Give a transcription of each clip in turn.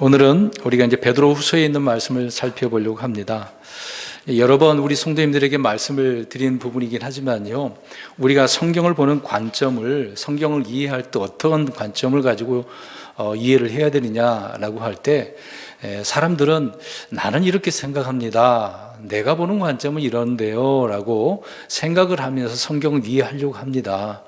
오늘은 우리가 이제 베드로후서에 있는 말씀을 살펴보려고 합니다. 여러 번 우리 성도님들에게 말씀을 드린 부분이긴 하지만요, 우리가 성경을 보는 관점을, 성경을 이해할 때 어떤 관점을 가지고 이해를 해야 되느냐라고 할 때, 사람들은 나는 이렇게 생각합니다, 내가 보는 관점은 이런데요 라고 생각을 하면서 성경을 이해하려고 합니다.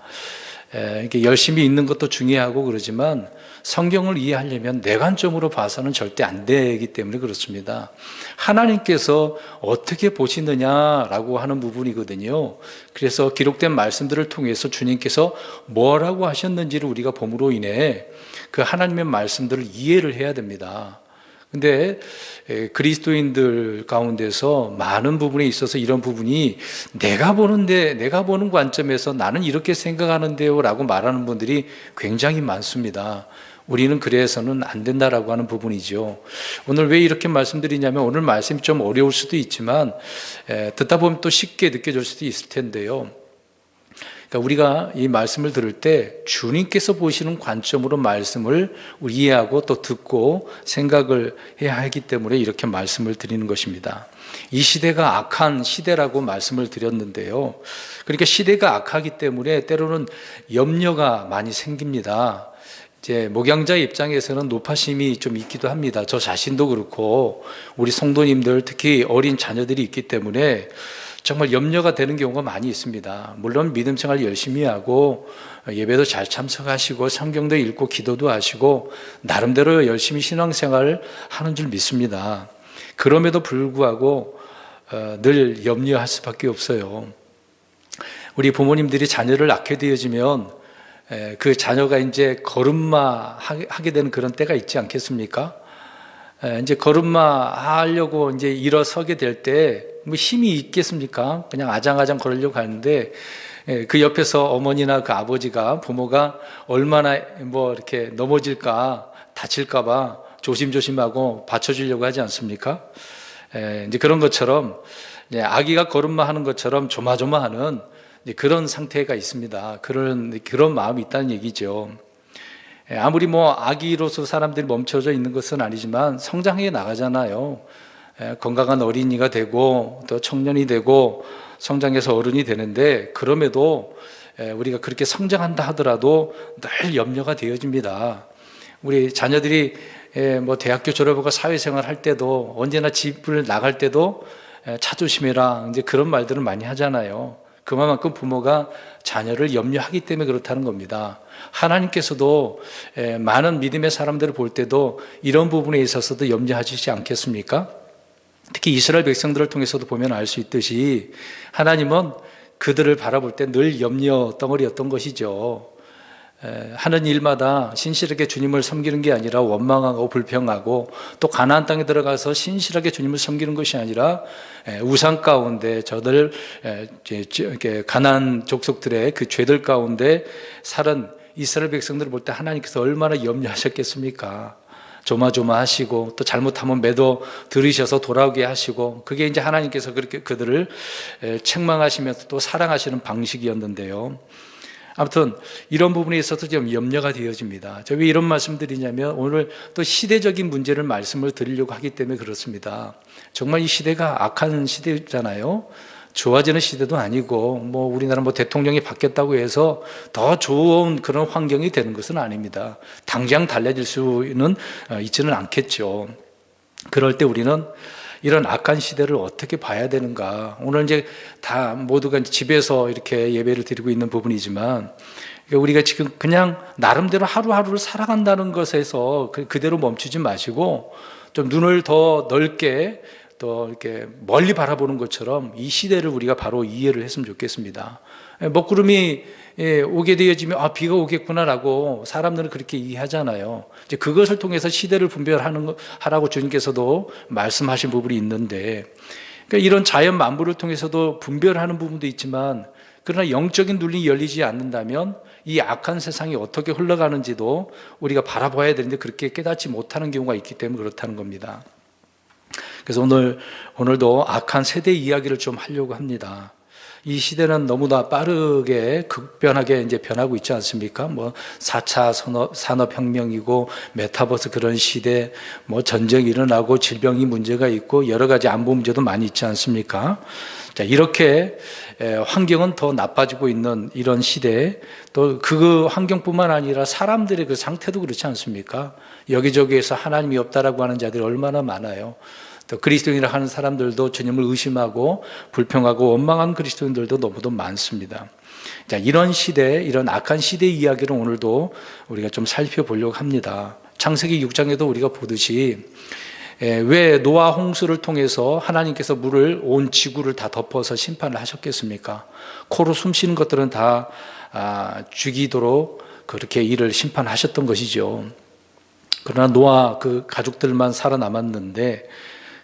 이렇게 열심히 읽는 것도 중요하고 그러지만 성경을 이해하려면 내 관점으로 봐서는 절대 안 되기 때문에 그렇습니다. 하나님께서 어떻게 보시느냐라고 하는 부분이거든요. 그래서 기록된 말씀들을 통해서 주님께서 뭐라고 하셨는지를 우리가 봄으로 인해 그 하나님의 말씀들을 이해를 해야 됩니다. 근데 그리스도인들 가운데서 많은 부분에 있어서 이런 부분이 내가 보는 관점에서 나는 이렇게 생각하는데요 라고 말하는 분들이 굉장히 많습니다. 우리는 그래서는 안 된다라고 하는 부분이죠. 오늘 왜 이렇게 말씀드리냐면, 오늘 말씀이 좀 어려울 수도 있지만 듣다 보면 또 쉽게 느껴질 수도 있을 텐데요, 그러니까 우리가 이 말씀을 들을 때 주님께서 보시는 관점으로 말씀을 이해하고 또 듣고 생각을 해야 하기 때문에 이렇게 말씀을 드리는 것입니다. 이 시대가 악한 시대라고 말씀을 드렸는데요, 그러니까 시대가 악하기 때문에 때로는 염려가 많이 생깁니다. 이제 목양자의 입장에서는 노파심이 좀 있기도 합니다. 저 자신도 그렇고 우리 성도님들, 특히 어린 자녀들이 있기 때문에 정말 염려가 되는 경우가 많이 있습니다. 물론 믿음 생활 열심히 하고 예배도 잘 참석하시고 성경도 읽고 기도도 하시고 나름대로 열심히 신앙생활을 하는 줄 믿습니다. 그럼에도 불구하고 늘 염려할 수밖에 없어요. 우리 부모님들이 자녀를 낳게 되어지면 그 자녀가 이제 걸음마 하게 되는 그런 때가 있지 않겠습니까? 이제 걸음마 하려고 이제 일어서게 될 때 뭐 힘이 있겠습니까? 그냥 아장아장 걸으려고 하는데 그 옆에서 어머니나 그 아버지가, 부모가 얼마나 뭐 이렇게 넘어질까, 다칠까봐 조심조심하고 받쳐주려고 하지 않습니까? 이제 그런 것처럼 아기가 걸음마 하는 것처럼 조마조마하는 그런 상태가 있습니다. 그런 마음이 있다는 얘기죠. 아무리 뭐 아기로서 사람들이 멈춰져 있는 것은 아니지만 성장해 나가잖아요. 건강한 어린이가 되고 또 청년이 되고 성장해서 어른이 되는데, 그럼에도 우리가 그렇게 성장한다 하더라도 늘 염려가 되어집니다. 우리 자녀들이 뭐 대학교 졸업하고 사회생활 할 때도, 언제나 집을 나갈 때도 차 조심해라, 이제 그런 말들을 많이 하잖아요. 그만큼 부모가 자녀를 염려하기 때문에 그렇다는 겁니다. 하나님께서도 많은 믿음의 사람들을 볼 때도 이런 부분에 있어서도 염려하시지 않겠습니까? 특히 이스라엘 백성들을 통해서도 보면 알 수 있듯이 하나님은 그들을 바라볼 때 늘 염려 덩어리였던 것이죠. 하는 일마다 신실하게 주님을 섬기는 게 아니라 원망하고 불평하고, 또 가나안 땅에 들어가서 신실하게 주님을 섬기는 것이 아니라 우상 가운데 저들 가나안 족속들의 그 죄들 가운데 살은 이스라엘 백성들을 볼 때 하나님께서 얼마나 염려하셨겠습니까? 조마조마하시고 또 잘못하면 매도 들으셔서 돌아오게 하시고, 그게 이제 하나님께서 그렇게 그들을 책망하시면서 또 사랑하시는 방식이었는데요. 아무튼 이런 부분에 있어서 좀 염려가 되어집니다. 제가 왜 이런 말씀드리냐면, 오늘 또 시대적인 문제를 말씀을 드리려고 하기 때문에 그렇습니다. 정말 이 시대가 악한 시대잖아요. 좋아지는 시대도 아니고, 뭐 우리나라 뭐 대통령이 바뀌었다고 해서 더 좋은 그런 환경이 되는 것은 아닙니다. 당장 달라질 수는 있지는 않겠죠. 그럴 때 우리는 이런 악한 시대를 어떻게 봐야 되는가? 오늘 이제 다 모두가 집에서 이렇게 예배를 드리고 있는 부분이지만, 우리가 지금 그냥 나름대로 하루하루를 살아간다는 것에서 그대로 멈추지 마시고 좀 눈을 더 넓게 또 이렇게 멀리 바라보는 것처럼 이 시대를 우리가 바로 이해를 했으면 좋겠습니다. 먹구름이 오게 되어지면 비가 오겠구나라고 사람들은 그렇게 이해하잖아요. 이제 그것을 통해서 시대를 하라고 주님께서도 말씀하신 부분이 있는데, 그러니까 이런 자연 만물을 통해서도 분별하는 부분도 있지만, 그러나 영적인 눈이 열리지 않는다면 이 악한 세상이 어떻게 흘러가는지도 우리가 바라봐야 되는데 그렇게 깨닫지 못하는 경우가 있기 때문에 그렇다는 겁니다. 그래서 오늘도 악한 세대 이야기를 좀 하려고 합니다. 이 시대는 너무나 빠르게 급변하게 이제 변하고 있지 않습니까? 뭐 4차 산업혁명이고 메타버스 그런 시대, 뭐 전쟁이 일어나고 질병이 문제가 있고 여러 가지 안보 문제도 많이 있지 않습니까? 자, 이렇게 환경은 더 나빠지고 있는 이런 시대, 또 그 환경뿐만 아니라 사람들의 그 상태도 그렇지 않습니까? 여기저기에서 하나님이 없다라고 하는 자들이 얼마나 많아요. 또 그리스도인이라 하는 사람들도 주님을 의심하고 불평하고 원망한 그리스도인들도 너무도 많습니다. 자, 이런 시대, 이런 악한 시대의 이야기를 오늘도 우리가 좀 살펴보려고 합니다. 창세기 6장에도 우리가 보듯이 왜 노아 홍수를 통해서 하나님께서 물을 온 지구를 다 덮어서 심판을 하셨겠습니까? 코로 숨 쉬는 것들은 다 죽이도록 그렇게 이를 심판하셨던 것이죠. 그러나 노아 그 가족들만 살아남았는데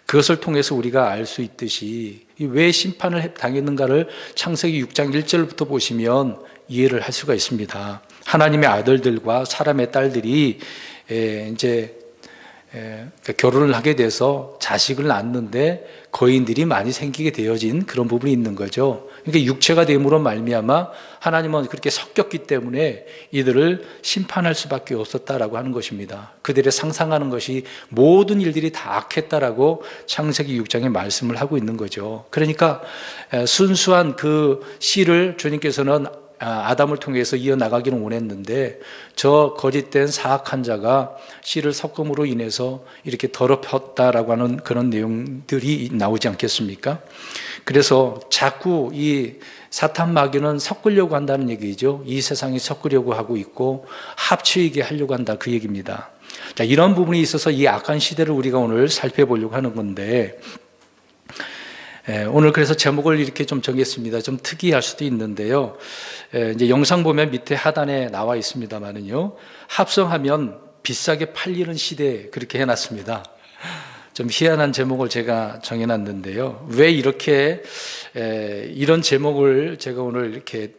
그것을 통해서 우리가 알 수 있듯이 왜 심판을 당했는가를 창세기 6장 1절부터 보시면 이해를 할 수가 있습니다. 하나님의 아들들과 사람의 딸들이 이제 결혼을 하게 돼서 자식을 낳는데 거인들이 많이 생기게 되어진 그런 부분이 있는 거죠. 그러니까 육체가 됨으로 말미암아 하나님은 그렇게 섞였기 때문에 이들을 심판할 수밖에 없었다라고 하는 것입니다. 그들의 상상하는 것이 모든 일들이 다 악했다라고 창세기 6장에 말씀을 하고 있는 거죠. 그러니까 순수한 그 씨를 주님께서는 아담을 통해서 이어나가기를 원했는데 저 거짓된 사악한 자가 씨를 섞음으로 인해서 이렇게 더럽혔다라고 하는 그런 내용들이 나오지 않겠습니까? 그래서 자꾸 이 사탄 마귀는 섞으려고 한다는 얘기죠. 이 세상이 섞으려고 하고 있고 합치게 하려고 한다, 그 얘기입니다. 자, 이런 부분이 있어서 이 악한 시대를 우리가 오늘 살펴보려고 하는 건데 오늘 그래서 제목을 이렇게 좀 정했습니다. 좀 특이할 수도 있는데요. 이제 영상 보면 밑에 하단에 나와 있습니다만은요. 합성하면 비싸게 팔리는 시대, 그렇게 해놨습니다. 좀 희한한 제목을 제가 정해놨는데요. 왜 이렇게 이런 제목을 제가 오늘 이렇게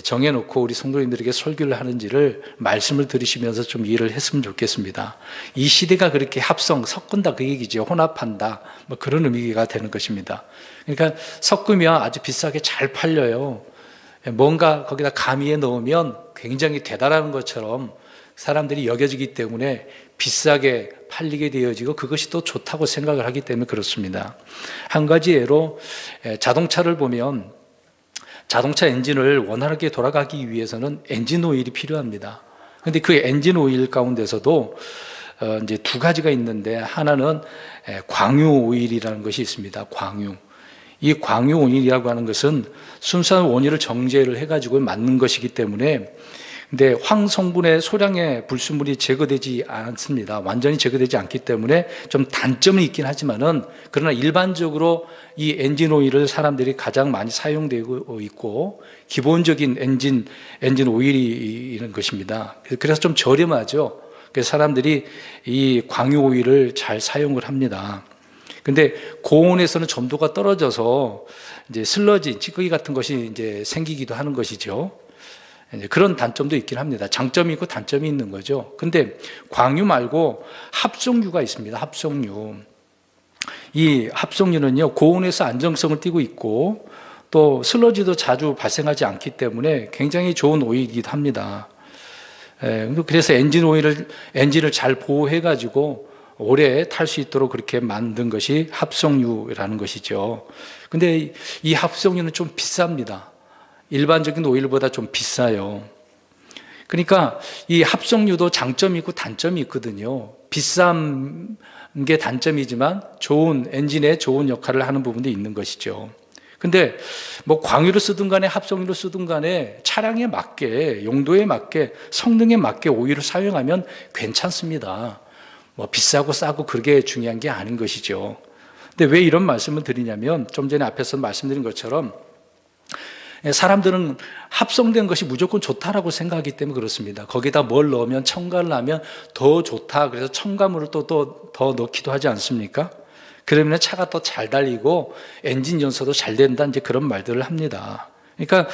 정해놓고 우리 성도님들에게 설교를 하는지를 말씀을 들으시면서 좀 이해를 했으면 좋겠습니다. 이 시대가 그렇게 섞은다 그 얘기죠. 혼합한다, 뭐 그런 의미가 되는 것입니다. 그러니까 섞으면 아주 비싸게 잘 팔려요. 뭔가 거기다 가미에 넣으면 굉장히 대단한 것처럼 사람들이 여겨지기 때문에 비싸게 팔리게 되어지고 그것이 또 좋다고 생각을 하기 때문에 그렇습니다. 한 가지 예로 자동차를 보면 자동차 엔진을 원활하게 돌아가기 위해서는 엔진 오일이 필요합니다. 그런데 그 엔진 오일 가운데서도 이제 두 가지가 있는데 하나는 광유 오일이라는 것이 있습니다. 광유. 이 광유 오일이라고 하는 것은 순수한 원유를 정제를 해가지고 만든 것이기 때문에 근데 황성분의 소량의 불순물이 제거되지 않습니다. 완전히 제거되지 않기 때문에 좀 단점은 있긴 하지만은 그러나 일반적으로 이 엔진 오일을 사람들이 가장 많이 사용되고 있고 기본적인 엔진 오일이 있는 것입니다. 그래서 좀 저렴하죠. 그래서 사람들이 이 광유 오일을 잘 사용을 합니다. 근데 고온에서는 점도가 떨어져서 이제 슬러지, 찌꺼기 같은 것이 이제 생기기도 하는 것이죠. 그런 단점도 있긴 합니다. 장점이 있고 단점이 있는 거죠. 근데 광유 말고 합성유가 있습니다. 합성유. 이 합성유는요, 고온에서 안정성을 띠고 있고 또 슬러지도 자주 발생하지 않기 때문에 굉장히 좋은 오일이기도 합니다. 그래서 엔진을 잘 보호해가지고 오래 탈 수 있도록 그렇게 만든 것이 합성유라는 것이죠. 근데 이 합성유는 좀 비쌉니다. 일반적인 오일보다 좀 비싸요. 그러니까 이 합성유도 장점이 있고 단점이 있거든요. 비싼 게 단점이지만 좋은 엔진에 좋은 역할을 하는 부분도 있는 것이죠. 근데 뭐 광유를 쓰든 간에 합성유를 쓰든 간에 차량에 맞게, 용도에 맞게, 성능에 맞게 오일을 사용하면 괜찮습니다. 뭐 비싸고 싸고 그게 중요한 게 아닌 것이죠. 근데 왜 이런 말씀을 드리냐면 좀 전에 앞에서 말씀드린 것처럼 사람들은 합성된 것이 무조건 좋다라고 생각하기 때문에 그렇습니다. 거기다 뭘 넣으면 첨가를 하면 더 좋다. 그래서 첨가물을 또 더 넣기도 하지 않습니까? 그러면 차가 더 잘 달리고 엔진 연소도 잘 된다. 이제 그런 말들을 합니다. 그러니까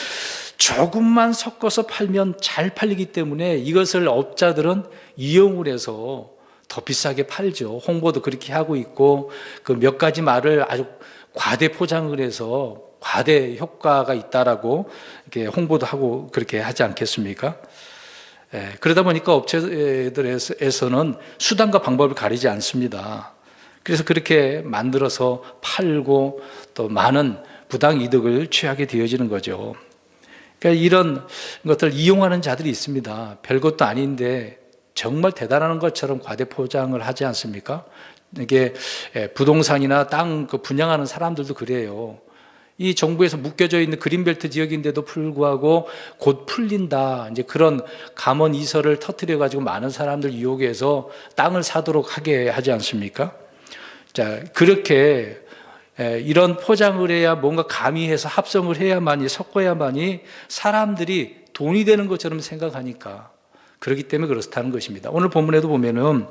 조금만 섞어서 팔면 잘 팔리기 때문에 이것을 업자들은 이용을 해서 더 비싸게 팔죠. 홍보도 그렇게 하고 있고 그 몇 가지 말을 아주 과대 포장을 해서 과대 효과가 있다라고 이렇게 홍보도 하고 그렇게 하지 않겠습니까? 그러다 보니까 업체들에서는 수단과 방법을 가리지 않습니다. 그래서 그렇게 만들어서 팔고 또 많은 부당 이득을 취하게 되어지는 거죠. 그러니까 이런 것들을 이용하는 자들이 있습니다. 별것도 아닌데 정말 대단한 것처럼 과대 포장을 하지 않습니까? 이게 부동산이나 땅 분양하는 사람들도 그래요. 이 정부에서 묶여져 있는 그린벨트 지역인데도 불구하고 곧 풀린다, 이제 그런 감원 이설을 터뜨려 가지고 많은 사람들 유혹해서 땅을 사도록 하게 하지 않습니까? 자, 그렇게 이런 포장을 해야 뭔가 가미해서 합성을 해야만이, 섞어야만이 사람들이 돈이 되는 것처럼 생각하니까, 그렇기 때문에 그렇다는 것입니다. 오늘 본문에도 보면은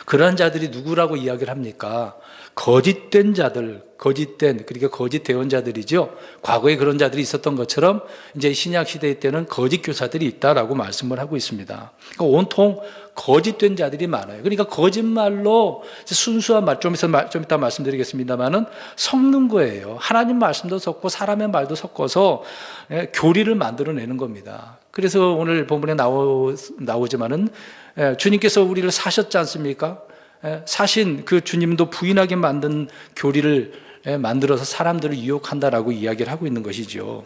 그러한 자들이 누구라고 이야기를 합니까? 거짓된 자들, 그러니까 거짓 대언자들이죠. 과거에 그런 자들이 있었던 것처럼 이제 신약 시대 때는 거짓 교사들이 있다라고 말씀을 하고 있습니다. 그러니까 온통 거짓된 자들이 많아요. 그러니까 거짓말로 순수한 말, 좀 이따 말씀드리겠습니다만은 섞는 거예요. 하나님 말씀도 섞고 사람의 말도 섞어서 교리를 만들어내는 겁니다. 그래서 오늘 본문에 나오지만은 주님께서 우리를 사셨지 않습니까? 사신 그 주님도 부인하게 만든 교리를 만들어서 사람들을 유혹한다라고 이야기를 하고 있는 것이죠.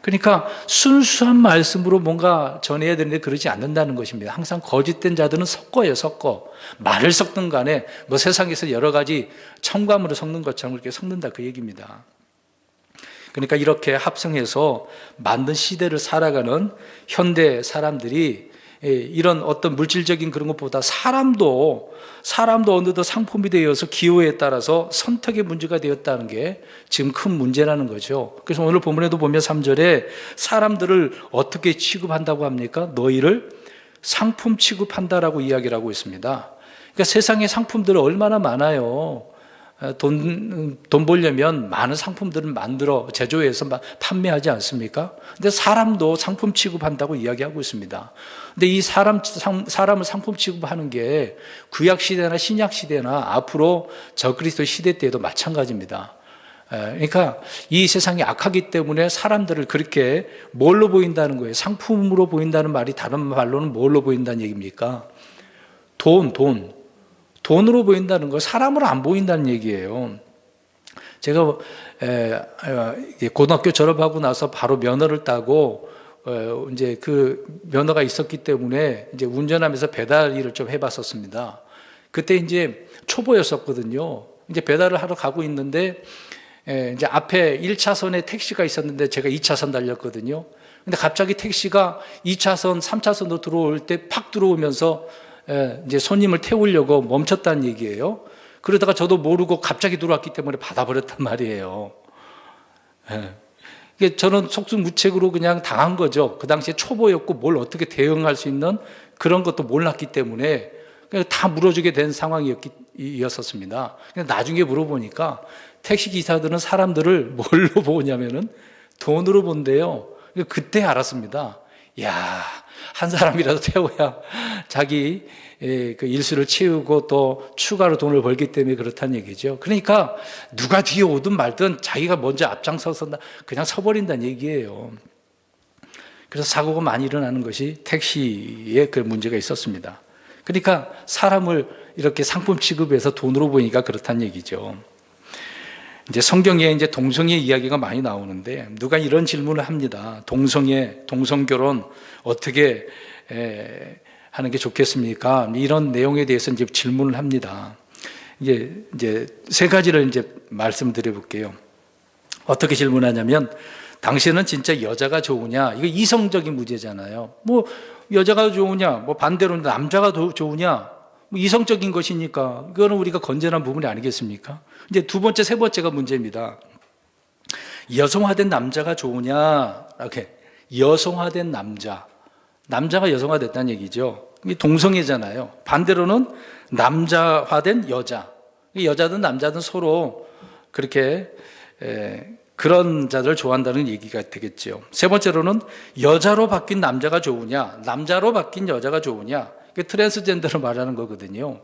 그러니까 순수한 말씀으로 뭔가 전해야 되는데 그러지 않는다는 것입니다. 항상 거짓된 자들은 섞어. 말을 섞든 간에 뭐 세상에서 여러 가지 첨가물을 섞는 것처럼 그렇게 섞는다, 그 얘기입니다. 그러니까 이렇게 합성해서 만든 시대를 살아가는 현대 사람들이 이런 어떤 물질적인 그런 것보다 사람도 어느덧 상품이 되어서 기호에 따라서 선택의 문제가 되었다는 게 지금 큰 문제라는 거죠. 그래서 오늘 본문에도 보면 3절에 사람들을 어떻게 취급한다고 합니까? 너희를 상품 취급한다라고 이야기를 하고 있습니다. 그러니까 세상에 상품들은 얼마나 많아요. 돈 벌려면 많은 상품들을 만들어 제조해서 판매하지 않습니까? 근데 사람도 상품 취급한다고 이야기하고 있습니다. 근데 이 사람을 상품 취급하는 게 구약 시대나 신약 시대나 앞으로 저그리스도 시대 때에도 마찬가지입니다. 그러니까 이 세상이 악하기 때문에 사람들을 그렇게 뭘로 보인다는 거예요? 상품으로 보인다는 말이 다른 말로는 뭘로 보인다는 얘기입니까? 돈으로 보인다는 거, 사람으로 안 보인다는 얘기예요. 제가 고등학교 졸업하고 나서 바로 면허를 따고 이제 그 면허가 있었기 때문에 이제 운전하면서 배달 일을 좀 해봤었습니다. 그때 이제 초보였었거든요. 이제 배달을 하러 가고 있는데 이제 앞에 1차선에 택시가 있었는데 제가 2차선 달렸거든요. 근데 갑자기 택시가 2차선, 3차선으로 들어올 때 팍 들어오면서 이제 손님을 태우려고 멈췄다는 얘기예요. 그러다가 저도 모르고 갑자기 들어왔기 때문에 받아버렸단 말이에요. 저는 속수무책으로 그냥 당한 거죠. 그 당시에 초보였고 뭘 어떻게 대응할 수 있는 그런 것도 몰랐기 때문에 다 물어주게 된 상황이었습니다. 나중에 물어보니까 택시기사들은 사람들을 뭘로 보냐면은 돈으로 본대요. 그때 알았습니다. 야, 한 사람이라도 태워야 자기 그 일수를 채우고 또 추가로 돈을 벌기 때문에 그렇다는 얘기죠. 그러니까 누가 뒤에 오든 말든 자기가 먼저 앞장서서 그냥 서버린다는 얘기예요. 그래서 사고가 많이 일어나는 것이 택시에 그 문제가 있었습니다. 그러니까 사람을 이렇게 상품 취급해서 돈으로 보니까 그렇다는 얘기죠. 이제 성경에 이제 동성애 이야기가 많이 나오는데 누가 이런 질문을 합니다. 동성결혼 어떻게 하는 게 좋겠습니까? 이런 내용에 대해서 이제 질문을 합니다. 이제 세 가지를 이제 말씀드려 볼게요. 어떻게 질문하냐면, 당신은 진짜 여자가 좋으냐? 이거 이성적인 문제잖아요. 뭐 여자가 좋으냐? 뭐 반대로 남자가 좋으냐? 뭐 이성적인 것이니까 이거는 우리가 건전한 부분이 아니겠습니까? 이제 두 번째, 세 번째가 문제입니다. 여성화된 남자가 좋으냐? 이렇게 여성화된 남자가 여성화됐다는 얘기죠. 이게 동성애잖아요. 반대로는 남자화된 여자든 남자든 서로 그렇게 그런 자들을 좋아한다는 얘기가 되겠죠. 세 번째로는 여자로 바뀐 남자가 좋으냐, 남자로 바뀐 여자가 좋으냐. 트랜스젠더를 말하는 거거든요.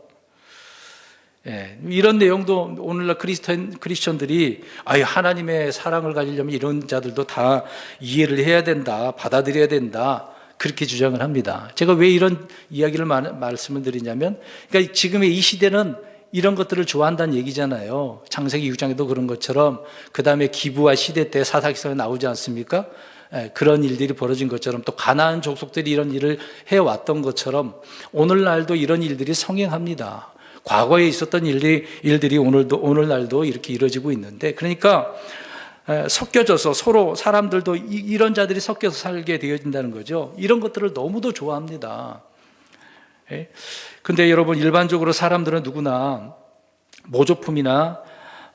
예, 이런 내용도 오늘날 크리스천들이 하나님의 사랑을 가지려면 이런 자들도 다 이해를 해야 된다, 받아들여야 된다, 그렇게 주장을 합니다. 제가 왜 이런 이야기를 말씀을 드리냐면, 그러니까 지금의 이 시대는 이런 것들을 좋아한다는 얘기잖아요. 창세기 6장에도 그런 것처럼, 그 다음에 기브와 시대 때 사사기서에 나오지 않습니까? 그런 일들이 벌어진 것처럼, 또 가나안 족속들이 이런 일을 해왔던 것처럼 오늘날도 이런 일들이 성행합니다. 과거에 있었던 일들이 오늘날도 이렇게 이루어지고 있는데, 그러니까 섞여져서 서로 사람들도 이런 자들이 섞여서 살게 되어진다는 거죠. 이런 것들을 너무도 좋아합니다. 근데 여러분, 일반적으로 사람들은 누구나 모조품이나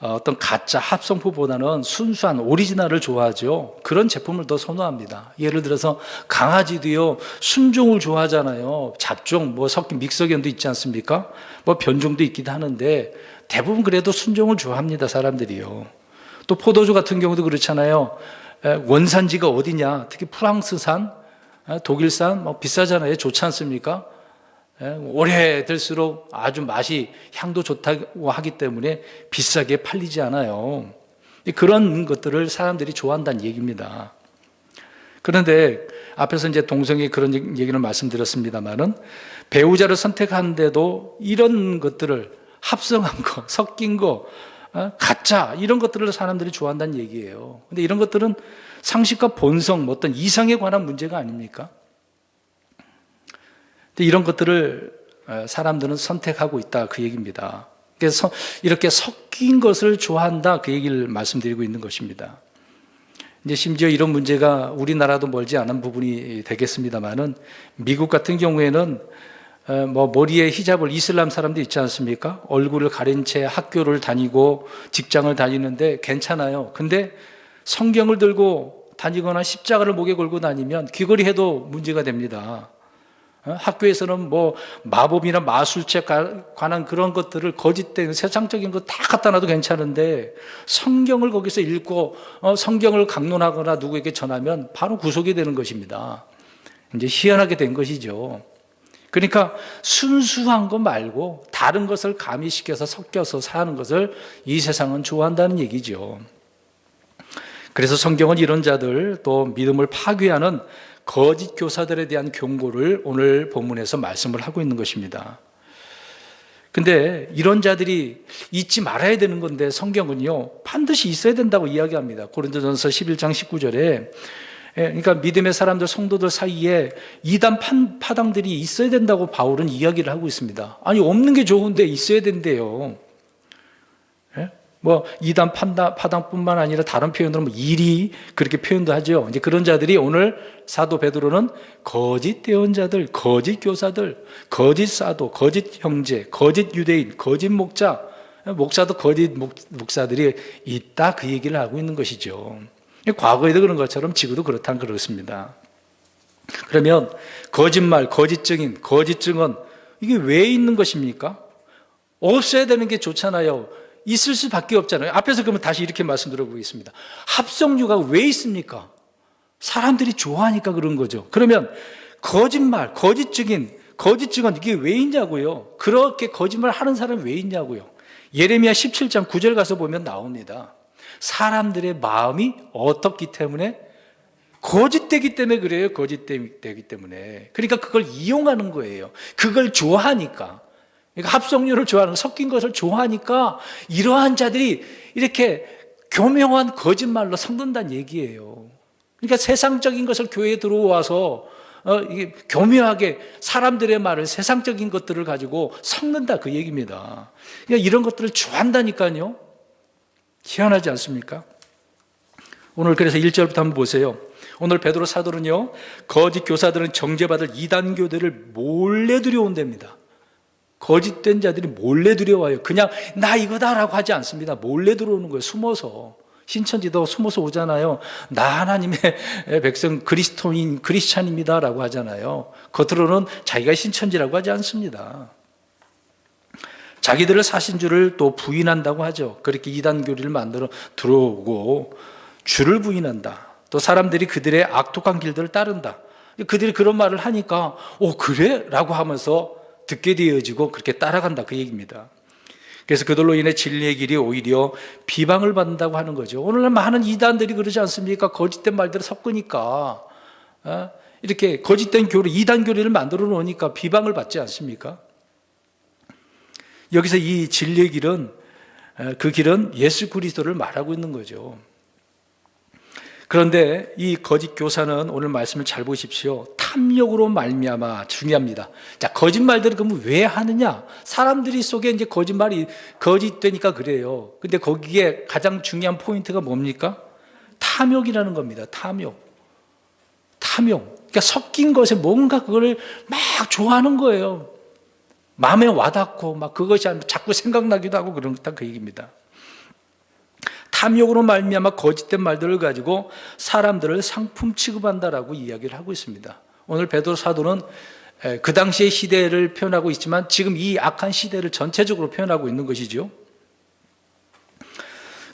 어떤 가짜 합성품보다는 순수한 오리지널을 좋아하죠. 그런 제품을 더 선호합니다. 예를 들어서 강아지도요, 순종을 좋아하잖아요. 잡종, 섞인 믹서견도 있지 않습니까? 변종도 있기도 하는데 대부분 그래도 순종을 좋아합니다, 사람들이요. 또 포도주 같은 경우도 그렇잖아요. 원산지가 어디냐, 특히 프랑스산, 독일산 비싸잖아요. 좋지 않습니까? 오래될수록 아주 맛이, 향도 좋다고 하기 때문에 비싸게 팔리지 않아요. 그런 것들을 사람들이 좋아한다는 얘기입니다. 그런데 앞에서 이제 동성애 그런 얘기를 말씀드렸습니다만은, 배우자를 선택하는데도 이런 것들을 합성한 거, 섞인 거, 가짜, 이런 것들을 사람들이 좋아한다는 얘기예요. 근데 이런 것들은 상식과 본성, 어떤 이성에 관한 문제가 아닙니까? 근데 이런 것들을 사람들은 선택하고 있다, 그 얘기입니다. 그래서 이렇게 섞인 것을 좋아한다, 그 얘기를 말씀드리고 있는 것입니다. 이제 심지어 이런 문제가 우리나라도 멀지 않은 부분이 되겠습니다만은, 미국 같은 경우에는 머리에 히잡을, 이슬람 사람도 있지 않습니까? 얼굴을 가린 채 학교를 다니고 직장을 다니는데 괜찮아요. 근데 성경을 들고 다니거나 십자가를 목에 걸고 다니면 귀걸이 해도 문제가 됩니다. 학교에서는 마법이나 마술책 관한 그런 것들을 거짓된 세상적인 거 다 갖다 놔도 괜찮은데, 성경을 거기서 읽고 성경을 강론하거나 누구에게 전하면 바로 구속이 되는 것입니다. 이제 희한하게 된 것이죠. 그러니까 순수한 것 말고 다른 것을 가미시켜서 섞여서 사는 것을 이 세상은 좋아한다는 얘기죠. 그래서 성경은 이런 자들, 또 믿음을 파괴하는 거짓 교사들에 대한 경고를 오늘 본문에서 말씀을 하고 있는 것입니다. 근데 이런 자들이 잊지 말아야 되는 건데, 성경은요 반드시 있어야 된다고 이야기합니다. 고린도전서 11장 19절에 그러니까 믿음의 사람들, 성도들 사이에 이단 파당들이 있어야 된다고 바울은 이야기를 하고 있습니다. 아니, 없는 게 좋은데 있어야 된대요. 이단 파당뿐만 아니라 다른 표현으로 일이 그렇게 표현도 하죠. 이제 그런 자들이 오늘 사도 베드로는 거짓 대언자들, 거짓 교사들, 거짓 사도, 거짓 형제, 거짓 유대인, 거짓 목사도 거짓 목사들이 있다, 그 얘기를 하고 있는 것이죠. 과거에도 그런 것처럼 지금도 그렇습니다. 그러면 거짓말, 거짓 증인, 거짓 증언, 이게 왜 있는 것입니까? 없어야 되는 게 좋잖아요. 있을 수밖에 없잖아요. 앞에서 그러면 다시 이렇게 말씀드려보겠습니다. 합성유가 왜 있습니까? 사람들이 좋아하니까 그런 거죠. 그러면 거짓말, 거짓 증인, 거짓 증언, 이게 왜 있냐고요? 그렇게 거짓말 하는 사람이 왜 있냐고요? 예레미야 17장 9절 가서 보면 나옵니다. 사람들의 마음이 어떻기 때문에? 거짓되기 때문에 그래요. 거짓되기 때문에. 그러니까 그걸 이용하는 거예요. 그걸 좋아하니까. 그러니까 합성유를 좋아하는, 섞인 것을 좋아하니까 이러한 자들이 이렇게 교묘한 거짓말로 섞는다는 얘기예요. 그러니까 세상적인 것을 교회에 들어와서 이게 교묘하게 사람들의 말을, 세상적인 것들을 가지고 섞는다, 그 얘기입니다. 그러니까 이런 것들을 좋아한다니까요. 희한하지 않습니까? 오늘 그래서 1절부터 한번 보세요. 오늘 베드로 사도는요, 거짓 교사들은 정죄받을 이단교들을 몰래 들여온답니다. 거짓된 자들이 몰래 들여와요. 그냥 나 이거다라고 하지 않습니다. 몰래 들어오는 거예요. 숨어서. 신천지도 숨어서 오잖아요. 나 하나님의 백성 그리스도인 크리스찬입니다라고 하잖아요. 겉으로는 자기가 신천지라고 하지 않습니다. 자기들을 사신주를 또 부인한다고 하죠. 그렇게 이단 교리를 만들어 들어오고 주를 부인한다. 또 사람들이 그들의 악독한 길들을 따른다. 그들이 그런 말을 하니까 그래? 라고 하면서 듣게 되어지고 그렇게 따라간다, 그 얘기입니다. 그래서 그들로 인해 진리의 길이 오히려 비방을 받는다고 하는 거죠. 오늘날 많은 이단들이 그러지 않습니까? 거짓된 말들을 섞으니까 이렇게 거짓된 교리, 이단 교리를 만들어 놓으니까 비방을 받지 않습니까? 여기서 이 진리의 길은, 그 길은 예수 그리스도를 말하고 있는 거죠. 그런데 이 거짓 교사는 오늘 말씀을 잘 보십시오. 탐욕으로 말미암아, 중요합니다. 자, 거짓말들을 그러면 왜 하느냐? 사람들이 속에 이제 거짓말이 거짓되니까 그래요. 근데 거기에 가장 중요한 포인트가 뭡니까? 탐욕이라는 겁니다. 탐욕. 그러니까 섞인 것에 뭔가 그걸 막 좋아하는 거예요. 마음에 와닿고 막 그것이 자꾸 생각나기도 하고 그런 그 얘기입니다. 탐욕으로 말미암아 거짓된 말들을 가지고 사람들을 상품 취급한다라고 이야기를 하고 있습니다. 오늘 베드로 사도는 그 당시의 시대를 표현하고 있지만 지금 이 악한 시대를 전체적으로 표현하고 있는 것이죠.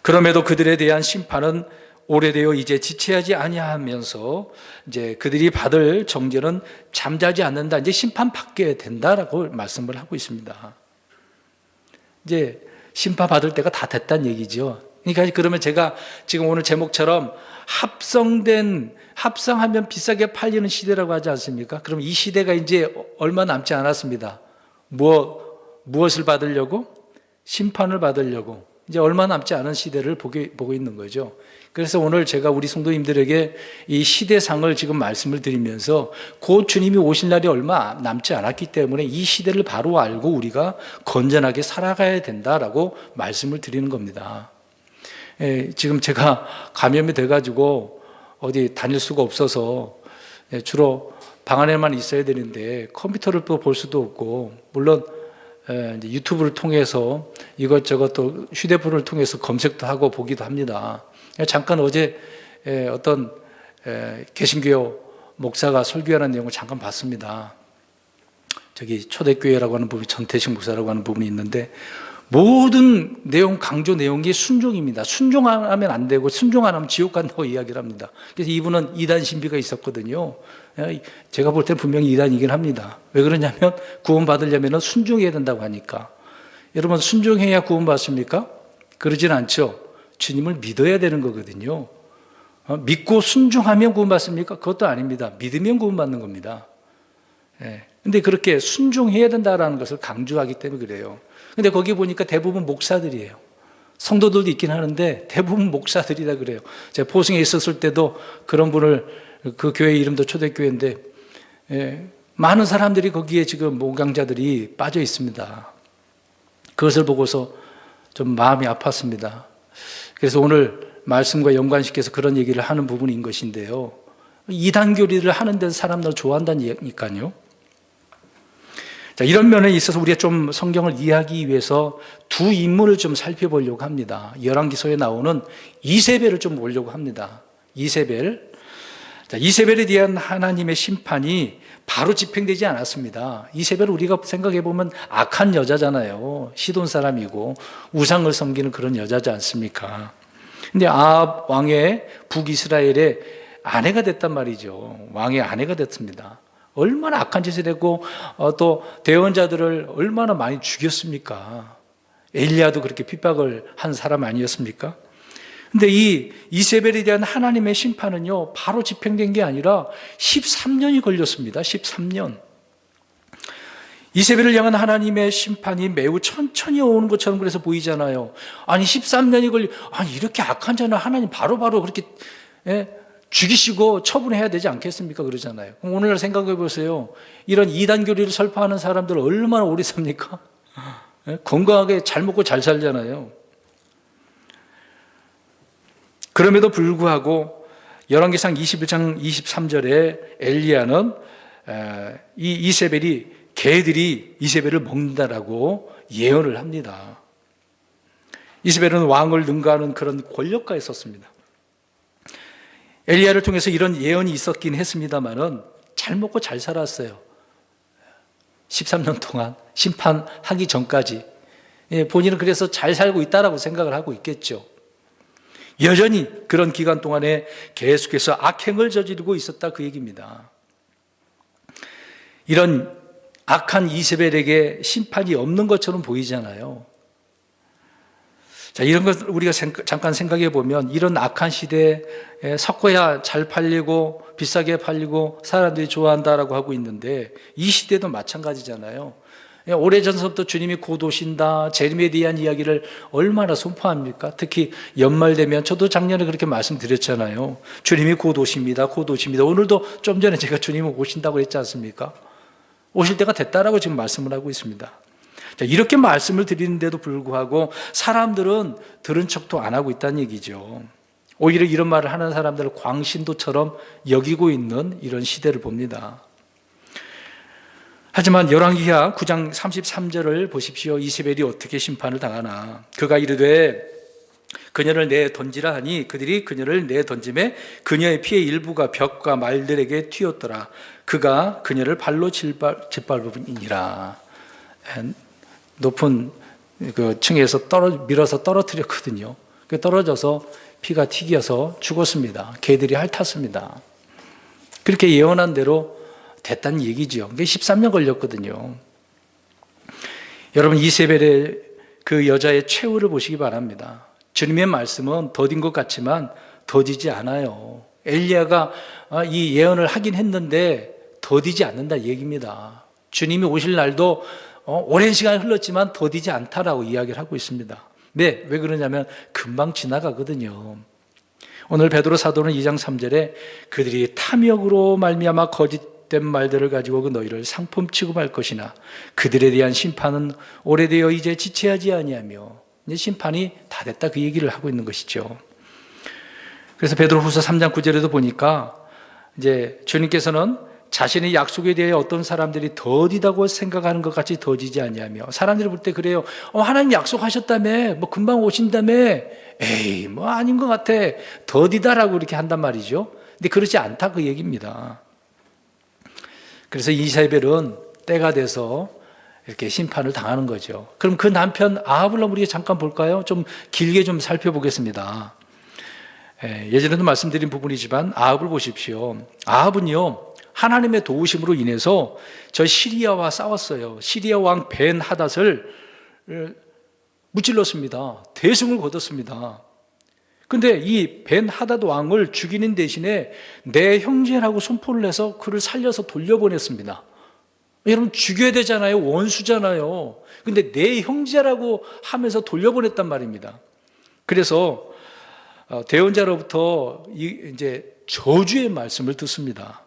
그럼에도 그들에 대한 심판은 오래되어 이제 지체하지 아니하면서 이제 그들이 받을 정죄는 잠자지 않는다. 이제 심판받게 된다라고 말씀을 하고 있습니다. 이제 심판받을 때가 다 됐다는 얘기죠. 그러니까 그러면 제가 지금 오늘 제목처럼 합성하면 비싸게 팔리는 시대라고 하지 않습니까? 그럼 이 시대가 이제 얼마 남지 않았습니다. 무엇을 받으려고? 심판을 받으려고. 이제 얼마 남지 않은 시대를 보고 있는 거죠. 그래서 오늘 제가 우리 성도님들에게 이 시대상을 지금 말씀을 드리면서 곧 주님이 오실 날이 얼마 남지 않았기 때문에 이 시대를 바로 알고 우리가 건전하게 살아가야 된다라고 말씀을 드리는 겁니다. 지금 제가 감염이 돼가지고 어디 다닐 수가 없어서 주로 방 안에만 있어야 되는데 컴퓨터를 또 볼 수도 없고, 물론 유튜브를 통해서 이것저것 또 휴대폰을 통해서 검색도 하고 보기도 합니다. 잠깐 어제 어떤 개신교 목사가 설교하는 내용을 잠깐 봤습니다. 저기 초대교회라고 하는 부분이 전태식 목사라고 하는 부분이 있는데 모든 내용, 강조 내용이 순종입니다. 순종하면 안 되고 순종 안 하면 지옥 간다고 이야기를 합니다. 그래서 이분은 이단 신비가 있었거든요. 제가 볼 때는 분명히 이단이긴 합니다. 왜 그러냐면 구원받으려면 순종해야 된다고 하니까. 여러분, 순종해야 구원받습니까? 그러진 않죠. 주님을 믿어야 되는 거거든요. 믿고 순종하면 구원받습니까? 그것도 아닙니다. 믿으면 구원받는 겁니다. 근데 그렇게 순종해야 된다는 것을 강조하기 때문에 그래요. 근데 거기 보니까 대부분 목사들이에요. 성도들도 있긴 하는데 대부분 목사들이다 그래요. 제가 포승에 있었을 때도 그런 분을, 그 교회 이름도 초대교회인데 많은 사람들이 거기에 지금 목양자들이 빠져 있습니다. 그것을 보고서 좀 마음이 아팠습니다. 그래서 오늘 말씀과 연관시켜서 그런 얘기를 하는 부분인 것인데요. 이단 교리를 하는 데서 사람들 좋아한다니까요. 자, 이런 면에 있어서 우리가 좀 성경을 이해하기 위해서 두 인물을 좀 살펴보려고 합니다. 열왕기서에 나오는 이세벨을 좀 보려고 합니다. 이세벨. 자, 이세벨에 대한 하나님의 심판이 바로 집행되지 않았습니다. 이세벨을 우리가 생각해 보면 악한 여자잖아요. 시돈 사람이고 우상을 섬기는 그런 여자지 않습니까? 근데 아합 왕의 북이스라엘의 아내가 됐단 말이죠. 왕의 아내가 됐습니다. 얼마나 악한 짓을 했고 또 대언자들을 얼마나 많이 죽였습니까? 엘리야도 그렇게 핍박을 한 사람 아니었습니까? 근데 이 이세벨에 대한 하나님의 심판은요, 바로 집행된 게 아니라 13년이 걸렸습니다. 13년. 이세벨을 향한 하나님의 심판이 매우 천천히 오는 것처럼 그래서 보이잖아요. 아니 13년이 아니 이렇게 악한 자는 하나님 바로바로 그렇게 죽이시고 처분해야 되지 않겠습니까? 그러잖아요. 그럼 오늘날 생각해 보세요. 이런 이단 교리를 설파하는 사람들 얼마나 오래 삽니까? 건강하게 잘 먹고 잘 살잖아요. 그럼에도 불구하고 열왕기상 21장 23절에 엘리야는 이 이세벨이 개들이 이세벨을 먹는다라고 예언을 합니다. 이세벨은 왕을 능가하는 그런 권력가에 있었습니다. 엘리야를 통해서 이런 예언이 있었긴 했습니다만은 잘 먹고 잘 살았어요. 13년 동안 심판하기 전까지. 본인은 그래서 잘 살고 있다라고 생각을 하고 있겠죠. 여전히 그런 기간 동안에 계속해서 악행을 저지르고 있었다 그 얘기입니다. 이런 악한 이세벨에게 심판이 없는 것처럼 보이잖아요. 자, 이런 것 우리가 잠깐 생각해 보면 이런 악한 시대에 섞어야 잘 팔리고 비싸게 팔리고 사람들이 좋아한다라고 하고 있는데 이 시대도 마찬가지잖아요. 오래전서부터 주님이 곧 오신다, 재림에 대한 이야기를 얼마나 선포합니까? 특히 연말 되면 저도 작년에 그렇게 말씀드렸잖아요. 주님이 곧 오십니다. 곧 오십니다. 오늘도 좀 전에 제가 주님이 오신다고 했지 않습니까? 오실 때가 됐다라고 지금 말씀을 하고 있습니다. 자, 이렇게 말씀을 드리는데도 불구하고 사람들은 들은 척도 안 하고 있다는 얘기죠. 오히려 이런 말을 하는 사람들을 광신도처럼 여기고 있는 이런 시대를 봅니다. 하지만 열왕기하 9장 33절을 보십시오. 이세벨이 어떻게 심판을 당하나. 그가 이르되 그녀를 내 던지라 하니 그들이 그녀를 내 던짐에 그녀의 피의 일부가 벽과 말들에게 튀었더라. 그가 그녀를 발로 짓밟으니라. 높은 그 층에서 밀어서 떨어뜨렸거든요. 떨어져서 피가 튀겨서 죽었습니다. 개들이 핥았습니다. 그렇게 예언한 대로 됐다는 얘기죠. 그게 13년 걸렸거든요. 여러분, 이세벨의 그 여자의 최후를 보시기 바랍니다. 주님의 말씀은 더딘 것 같지만 더디지 않아요. 엘리야가 이 예언을 하긴 했는데 더디지 않는다 얘기입니다. 주님이 오실 날도 오랜 시간이 흘렀지만 더디지 않다라고 이야기를 하고 있습니다. 네, 왜 그러냐면 금방 지나가거든요. 오늘 베드로 사도는 2장 3절에 그들이 탐욕으로 말미암아 거짓된 말들을 가지고 그 너희를 상품 취급할 것이나 그들에 대한 심판은 오래되어 이제 지체하지 아니하며 이제 심판이 다 됐다 그 얘기를 하고 있는 것이죠. 그래서 베드로후서 3장 9절에도 보니까 이제 주님께서는 자신의 약속에 대해 어떤 사람들이 더디다고 생각하는 것 같이 더디지 아니하며 사람들이 볼 때 그래요. 하나님 약속하셨다며 뭐 금방 오신다며 에이 뭐 아닌 것 같아 더디다라고 이렇게 한단 말이죠. 근데 그렇지 않다 그 얘기입니다. 그래서 이세벨은 때가 돼서 이렇게 심판을 당하는 거죠. 그럼 그 남편 아합을 우리가 잠깐 볼까요? 좀 길게 좀 살펴보겠습니다. 예전에도 말씀드린 부분이지만 아합을 보십시오. 아합은요 하나님의 도우심으로 인해서 저 시리아와 싸웠어요. 시리아 왕 벤 하닷을 무찔렀습니다. 대승을 거뒀습니다. 근데 이 벤 하닷 왕을 죽이는 대신에 내 형제라고 선포를 해서 그를 살려서 돌려보냈습니다. 여러분 죽여야 되잖아요. 원수잖아요. 근데 내 형제라고 하면서 돌려보냈단 말입니다. 그래서 대언자로부터 이제 저주의 말씀을 듣습니다.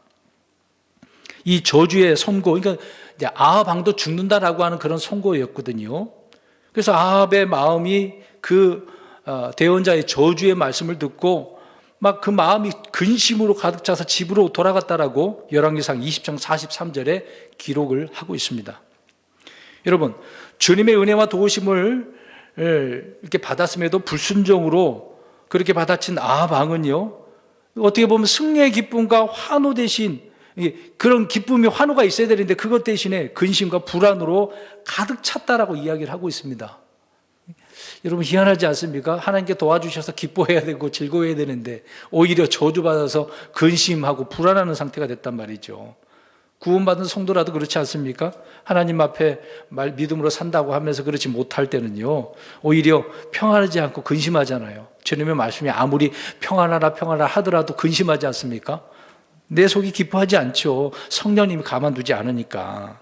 이 저주의 선고, 그러니까 이제 아합 왕도 죽는다라고 하는 그런 선고였거든요. 그래서 아합의 마음이 그 대언자의 저주의 말씀을 듣고 막 그 마음이 근심으로 가득 차서 집으로 돌아갔다라고 열왕기상 20장 43절에 기록을 하고 있습니다. 여러분, 주님의 은혜와 도우심을 이렇게 받았음에도 불순종으로 그렇게 받아친 아합 왕은요, 어떻게 보면 승리의 기쁨과 환호 대신 그런 기쁨이 환호가 있어야 되는데 그것 대신에 근심과 불안으로 가득 찼다라고 이야기를 하고 있습니다. 여러분 희한하지 않습니까? 하나님께 도와주셔서 기뻐해야 되고 즐거워해야 되는데 오히려 저주받아서 근심하고 불안하는 상태가 됐단 말이죠. 구원받은 성도라도 그렇지 않습니까? 하나님 앞에 믿음으로 산다고 하면서 그렇지 못할 때는요 오히려 평안하지 않고 근심하잖아요. 주님의 말씀이 아무리 평안하라 하더라도 근심하지 않습니까? 내 속이 기뻐하지 않죠. 성령님이 가만두지 않으니까.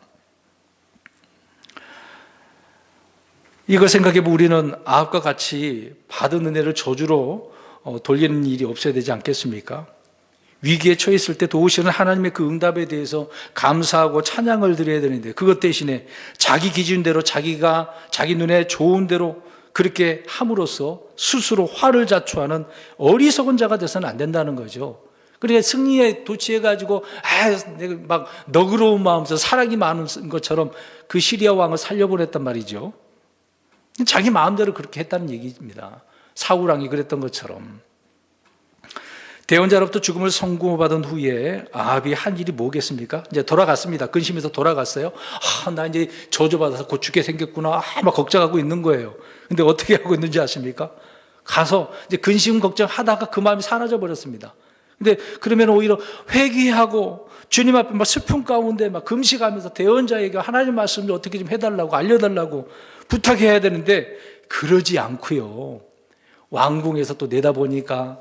이걸 생각해보면 우리는 아합과 같이 받은 은혜를 저주로 돌리는 일이 없어야 되지 않겠습니까? 위기에 처했을 때 도우시는 하나님의 그 응답에 대해서 감사하고 찬양을 드려야 되는데 그것 대신에 자기 기준대로 자기가 자기 눈에 좋은 대로 그렇게 함으로써 스스로 화를 자초하는 어리석은 자가 돼서는 안 된다는 거죠. 그러니까 승리에 도취해가지고 막 너그러운 마음에서 사랑이 많은 것처럼 그 시리아 왕을 살려보냈단 말이죠. 자기 마음대로 그렇게 했다는 얘기입니다. 사울 왕이 그랬던 것처럼. 대언자로부터 죽음을 선고받은 후에 아합이 한 일이 뭐겠습니까? 이제 돌아갔습니다. 근심해서 돌아갔어요. 나 이제 저주받아서 곧 죽게 생겼구나. 막 걱정하고 있는 거예요. 근데 어떻게 하고 있는지 아십니까? 가서 이제 근심 걱정하다가 그 마음이 사라져 버렸습니다. 근데 그러면 오히려 회개하고 주님 앞에 막 슬픔 가운데 막 금식하면서 대언자에게 하나님 말씀을 어떻게 좀 해달라고 알려달라고 부탁해야 되는데 그러지 않고요. 왕궁에서 또 내다보니까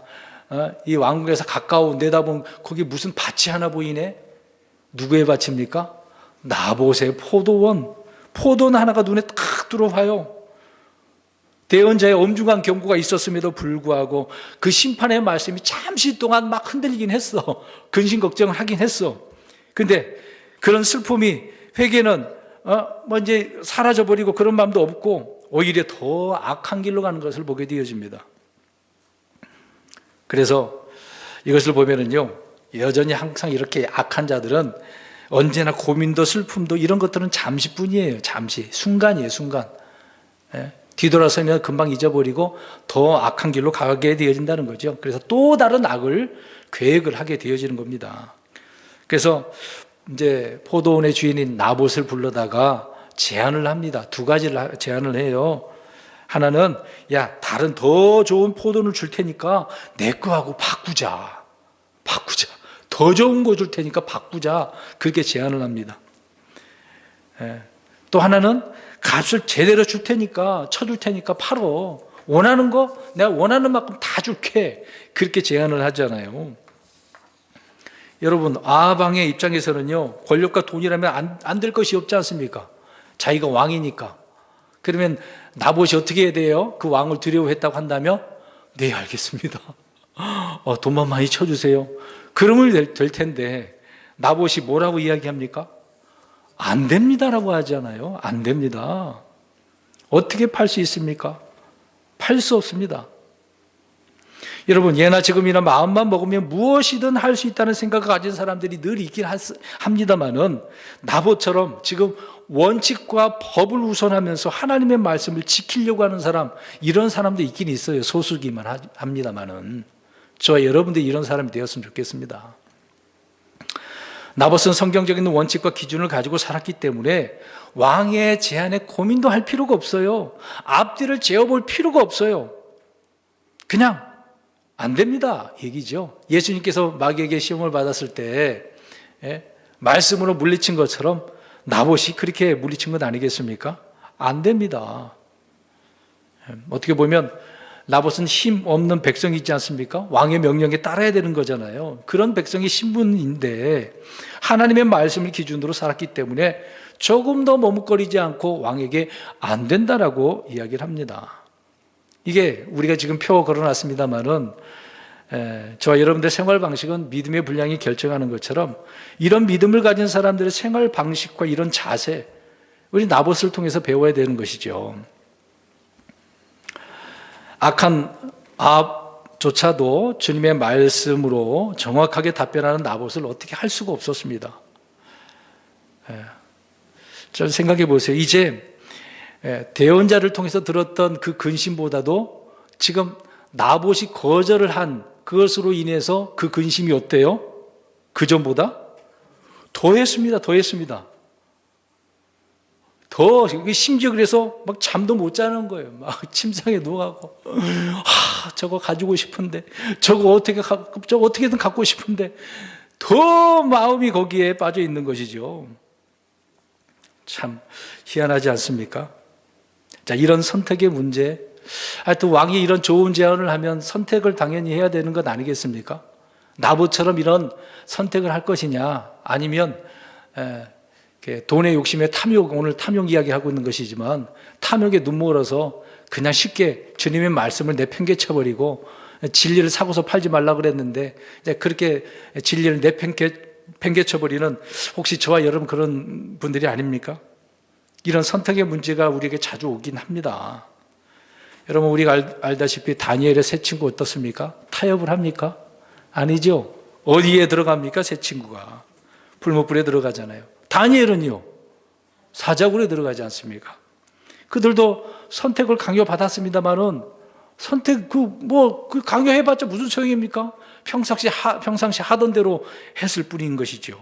이 왕궁에서 가까운 내다본 거기 무슨 밭이 하나 보이네? 누구의 밭입니까? 나봇의 포도원. 포도원 하나가 눈에 탁 들어와요. 대언자의 엄중한 경고가 있었음에도 불구하고 그 심판의 말씀이 잠시 동안 막 흔들리긴 했어. 근심 걱정을 하긴 했어. 근데 그런 슬픔이 회개는 이제 사라져버리고 그런 마음도 없고 오히려 더 악한 길로 가는 것을 보게 되어집니다. 그래서 이것을 보면은요, 여전히 항상 이렇게 악한 자들은 언제나 고민도 슬픔도 이런 것들은 잠시뿐이에요. 잠시, 순간이에요, 순간. 뒤돌아서면 금방 잊어버리고 더 악한 길로 가게 되어진다는 거죠. 그래서 또 다른 악을 계획을 하게 되어지는 겁니다. 그래서 이제 포도원의 주인인 나봇을 불러다가 제안을 합니다. 두 가지를 제안을 해요. 하나는, 야, 다른 더 좋은 포도를 줄 테니까 내 거하고 바꾸자. 더 좋은 거 줄 테니까 바꾸자. 그렇게 제안을 합니다. 또 하나는 값을 제대로 줄 테니까, 쳐줄 테니까 팔어. 원하는 거 내가 원하는 만큼 다 줄게. 그렇게 제안을 하잖아요. 여러분, 아방의 입장에서는요, 권력과 돈이라면 안 될 것이 없지 않습니까? 자기가 왕이니까. 그러면 나봇이 어떻게 해야 돼요? 그 왕을 두려워했다고 한다면, 네, 알겠습니다. 돈만 많이 쳐주세요. 그러면 될 텐데, 나봇이 뭐라고 이야기합니까? 안 됩니다라고 하잖아요. 안 됩니다. 어떻게 팔 수 있습니까? 팔 수 없습니다. 여러분, 예나 지금이나 마음만 먹으면 무엇이든 할 수 있다는 생각을 가진 사람들이 늘 있긴 합니다만은, 나봇처럼 지금 원칙과 법을 우선하면서 하나님의 말씀을 지키려고 하는 사람, 이런 사람도 있긴 있어요. 소수기만 합니다만은. 저와 여러분들이 이런 사람이 되었으면 좋겠습니다. 나봇은 성경적인 원칙과 기준을 가지고 살았기 때문에 왕의 제안에 고민도 할 필요가 없어요. 앞뒤를 재어볼 필요가 없어요. 그냥 안 됩니다 얘기죠. 예수님께서 마귀에게 시험을 받았을 때 말씀으로 물리친 것처럼 나봇이 그렇게 물리친 것 아니겠습니까? 안 됩니다. 어떻게 보면 나봇은 힘 없는 백성이 있지 않습니까? 왕의 명령에 따라야 되는 거잖아요. 그런 백성이 신분인데 하나님의 말씀을 기준으로 살았기 때문에 조금 더 머뭇거리지 않고 왕에게 안 된다라고 이야기를 합니다. 이게 우리가 지금 표 걸어놨습니다만은 저와 여러분들의 생활 방식은 믿음의 분량이 결정하는 것처럼 이런 믿음을 가진 사람들의 생활 방식과 이런 자세, 우리 나봇을 통해서 배워야 되는 것이죠. 악한 아합조차도 주님의 말씀으로 정확하게 답변하는 나봇을 어떻게 할 수가 없었습니다. 잘 생각해 보세요. 이제 대언자를 통해서 들었던 그 근심보다도 지금 나봇이 거절을 한 그것으로 인해서 그 근심이 어때요? 그 전보다 더했습니다. 심지어 그래서 막 잠도 못 자는 거예요. 막 침상에 누워가고, 저거 가지고 싶은데, 저거 어떻게든 갖고 싶은데, 더 마음이 거기에 빠져 있는 것이죠. 참 희한하지 않습니까? 자, 이런 선택의 문제. 하여튼 왕이 이런 좋은 제안을 하면 선택을 당연히 해야 되는 것 아니겠습니까? 나봇처럼 이런 선택을 할 것이냐, 아니면 돈의 욕심에 탐욕, 오늘 탐욕 이야기하고 있는 것이지만 탐욕에 눈물어서 그냥 쉽게 주님의 말씀을 내팽개쳐버리고 진리를 사고서 팔지 말라고 그랬는데 이제 그렇게 진리를 내팽개쳐버리는 혹시 저와 여러분 그런 분들이 아닙니까? 이런 선택의 문제가 우리에게 자주 오긴 합니다. 여러분, 우리가 알다시피 다니엘의 세 친구 어떻습니까? 타협을 합니까? 아니죠. 어디에 들어갑니까? 세 친구가 풀무불에 들어가잖아요. 다니엘은요, 사자굴에 들어가지 않습니까? 그들도 선택을 강요받았습니다만은 선택 강요해봤자 무슨 소용입니까? 평상시 하던 대로 했을 뿐인 것이죠.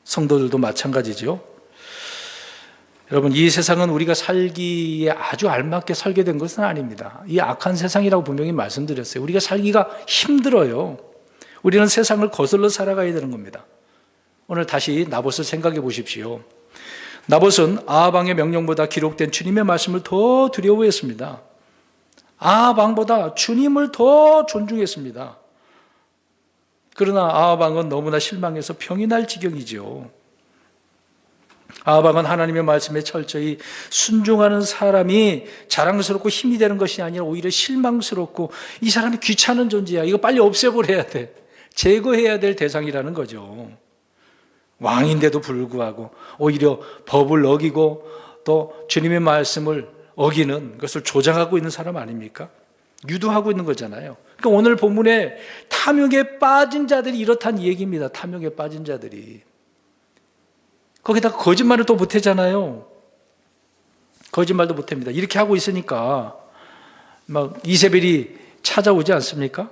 성도들도 마찬가지죠. 여러분, 이 세상은 우리가 살기에 아주 알맞게 설계된 것은 아닙니다. 이 악한 세상이라고 분명히 말씀드렸어요. 우리가 살기가 힘들어요. 우리는 세상을 거슬러 살아가야 되는 겁니다. 오늘 다시 나봇을 생각해 보십시오. 나봇은 아합 왕의 명령보다 기록된 주님의 말씀을 더 두려워했습니다. 아합 왕보다 주님을 더 존중했습니다. 그러나 아합 왕은 너무나 실망해서 병이 날 지경이죠. 아합 왕은 하나님의 말씀에 철저히 순종하는 사람이 자랑스럽고 힘이 되는 것이 아니라 오히려 실망스럽고 이 사람이 귀찮은 존재야. 이거 빨리 없애버려야 돼. 제거해야 될 대상이라는 거죠. 왕인데도 불구하고 오히려 법을 어기고 또 주님의 말씀을 어기는 것을 조장하고 있는 사람 아닙니까? 유도하고 있는 거잖아요. 그러니까 오늘 본문에 탐욕에 빠진 자들이 이렇다는 얘기입니다. 탐욕에 빠진 자들이. 거기다가 거짓말을 또 못하잖아요. 거짓말도 못합니다. 이렇게 하고 있으니까 막 이세벨이 찾아오지 않습니까?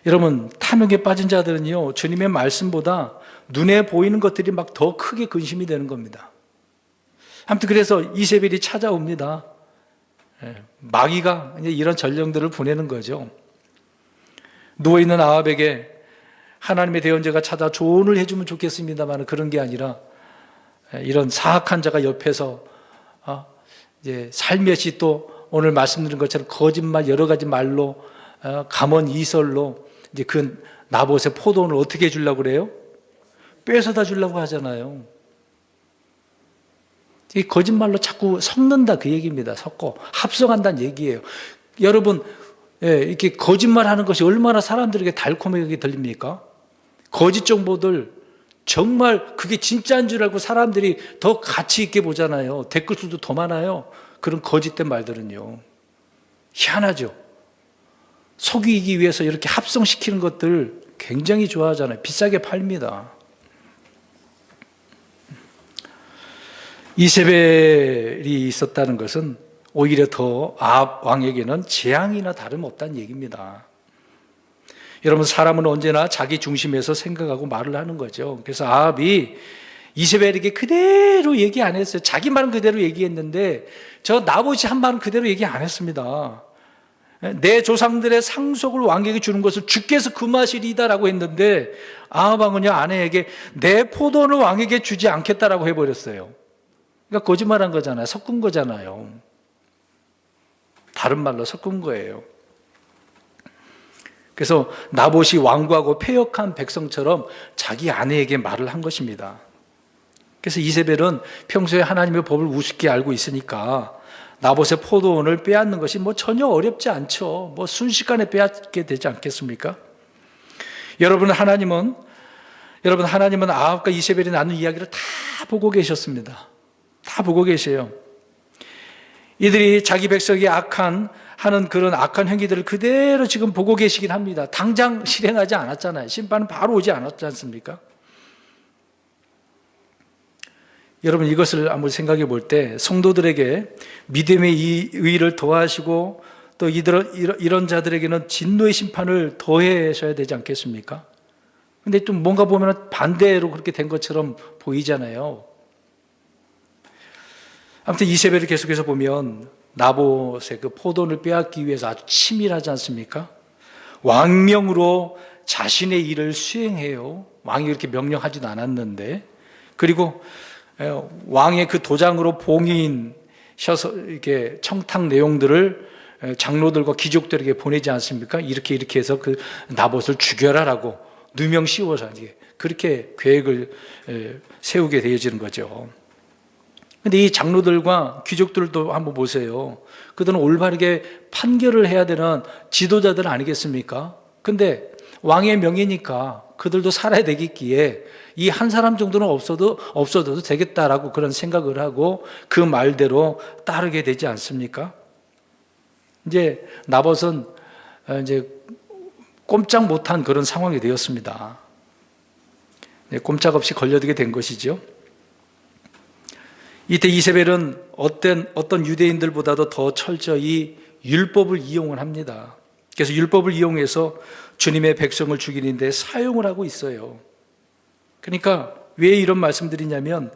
여러분, 탐욕에 빠진 자들은요, 주님의 말씀보다 눈에 보이는 것들이 막 더 크게 근심이 되는 겁니다. 아무튼 그래서 이세벨이 찾아옵니다. 마귀가 이제 이런 전령들을 보내는 거죠. 누워있는 아합에게 하나님의 대언자가 찾아 조언을 해주면 좋겠습니다만 그런 게 아니라 이런 사악한 자가 옆에서 이제 살며시 또 오늘 말씀드린 것처럼 거짓말 여러 가지 말로 감언 이설로 이제 그 나봇의 포도원을 어떻게 해주려고 그래요? 뺏어다 주려고 하잖아요. 이 거짓말로 자꾸 섞는다 그 얘기입니다. 섞고 합성한다는 얘기예요. 여러분, 이렇게 거짓말하는 것이 얼마나 사람들에게 달콤하게 들립니까? 거짓 정보들 정말 그게 진짜인 줄 알고 사람들이 더 가치 있게 보잖아요. 댓글 수도 더 많아요. 그런 거짓된 말들은요. 희한하죠. 속이기 위해서 이렇게 합성시키는 것들 굉장히 좋아하잖아요. 비싸게 팔립니다. 이세벨이 있었다는 것은 오히려 더 아합 왕에게는 재앙이나 다름없다는 얘기입니다. 여러분, 사람은 언제나 자기 중심에서 생각하고 말을 하는 거죠. 그래서 아합이 이세벨에게 그대로 얘기 안 했어요. 자기 말은 그대로 얘기했는데 저 나봇이 한 말은 그대로 얘기 안 했습니다. 내 조상들의 상속을 왕에게 주는 것을 주께서 금하시리다라고 했는데 아합 왕은요, 아내에게 내 포도원을 왕에게 주지 않겠다라고 해버렸어요. 그러니까 거짓말한 거잖아요. 섞은 거잖아요. 다른 말로 섞은 거예요. 그래서 나봇이 완고하고 패역한 백성처럼 자기 아내에게 말을 한 것입니다. 그래서 이세벨은 평소에 하나님의 법을 우습게 알고 있으니까 나봇의 포도원을 빼앗는 것이 전혀 어렵지 않죠. 순식간에 빼앗게 되지 않겠습니까? 여러분, 하나님은 아합과 이세벨이 나눈 이야기를 다 보고 계셨습니다. 다 보고 계세요. 이들이 자기 백성이 하는 그런 악한 행위들을 그대로 지금 보고 계시긴 합니다. 당장 실행하지 않았잖아요. 심판은 바로 오지 않았지 않습니까? 여러분, 이것을 한번 생각해 볼 때 성도들에게 믿음의 의를 더하시고 또 이런 자들에게는 진노의 심판을 더해셔야 되지 않겠습니까? 근데 좀 뭔가 보면 반대로 그렇게 된 것처럼 보이잖아요. 아무튼 이세벨을 계속해서 보면 나봇의 그 포도원을 빼앗기 위해서 아주 치밀하지 않습니까? 왕명으로 자신의 일을 수행해요. 왕이 그렇게 명령하지도 않았는데. 그리고 왕의 그 도장으로 봉인셔서 이렇게 청탁 내용들을 장로들과 귀족들에게 보내지 않습니까? 이렇게 해서 그 나봇을 죽여라라고 누명 씌워서 그렇게 계획을 세우게 되어지는 거죠. 근데 이 장로들과 귀족들도 한번 보세요. 그들은 올바르게 판결을 해야 되는 지도자들 아니겠습니까? 근데 왕의 명예니까 그들도 살아야 되겠기에 이 한 사람 정도는 없어도 되겠다라고 그런 생각을 하고 그 말대로 따르게 되지 않습니까? 이제 나봇은 이제 꼼짝 못한 그런 상황이 되었습니다. 꼼짝없이 걸려들게 된 것이죠. 이때 이세벨은 어떤 유대인들보다도 더 철저히 율법을 이용을 합니다. 그래서 율법을 이용해서 주님의 백성을 죽이는 데 사용을 하고 있어요. 그러니까 왜 이런 말씀드리냐면